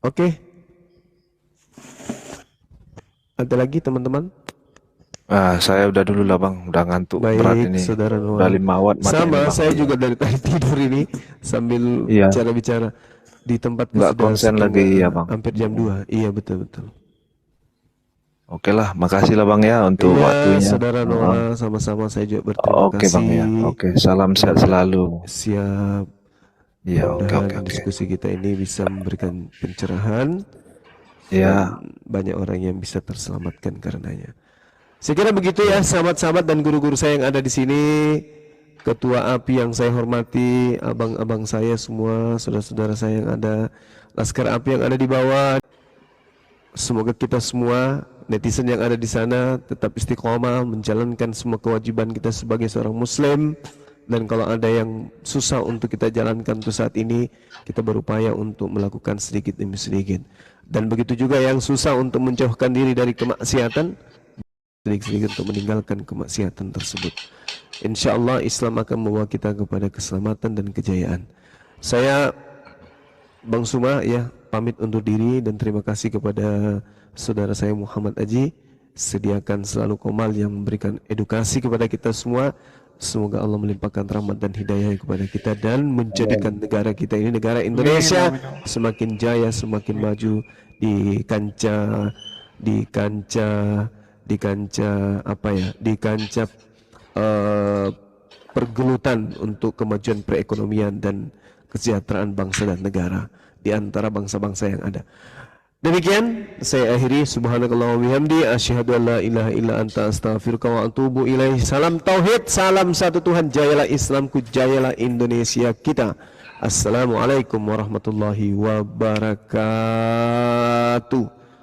Oke. Ada lagi teman-teman? Saya udah dulu lah Bang, udah ngantuk berat Baik, ini. Saudara Noah. Udah 5 watt mati Sama, ini, Bang. saya juga dari tadi tidur ini sambil Iya. bicara-bicara di tempat Nggak konsen lagi, ya, Bang. hampir jam 2. Iya, betul-betul. Oke lah, makasih lah Bang ya untuk Iya, waktunya. Saudara Noah, sama-sama saya juga berterima Oke Bang ya. kasih. Oke, salam sehat selalu. Siap. Iya, Mudah-mudahan oke. diskusi kita ini bisa memberikan pencerahan. Ya, Dan banyak orang yang bisa terselamatkan karenanya. Saya kira begitu ya, sahabat-sahabat dan guru-guru saya yang ada di sini, ketua API yang saya hormati, abang-abang saya semua, saudara-saudara saya yang ada, laskar API yang ada di bawah. Semoga kita semua, netizen yang ada di sana, tetap istiqomah menjalankan semua kewajiban kita sebagai seorang Muslim. Dan kalau ada yang susah untuk kita jalankan untuk saat ini, kita berupaya untuk melakukan sedikit demi sedikit. Dan begitu juga yang susah untuk menjauhkan diri dari kemaksiatan, sedikit-sedikit untuk meninggalkan kemaksiatan tersebut. Insya Allah Islam akan membawa kita kepada keselamatan dan kejayaan. Saya Bang Suma ya pamit undur diri dan terima kasih kepada saudara saya Muhammad Aji. Sediakan selalu Komal yang memberikan edukasi kepada kita semua. Semoga Allah melimpahkan rahmat dan hidayah kepada kita dan menjadikan negara kita ini, negara Indonesia, semakin jaya, semakin maju di kancah pergelutan untuk kemajuan perekonomian dan kesejahteraan bangsa dan negara di antara bangsa-bangsa yang ada. Demikian saya akhiri, subhanakallah wa bihamdi, asyhadu an la ilaha illa anta astaghfiruka wa atubu ilaih. Salam tauhid, salam satu Tuhan, jayalah Islamku, jayalah Indonesia kita. Assalamualaikum warahmatullahi wabarakatuh.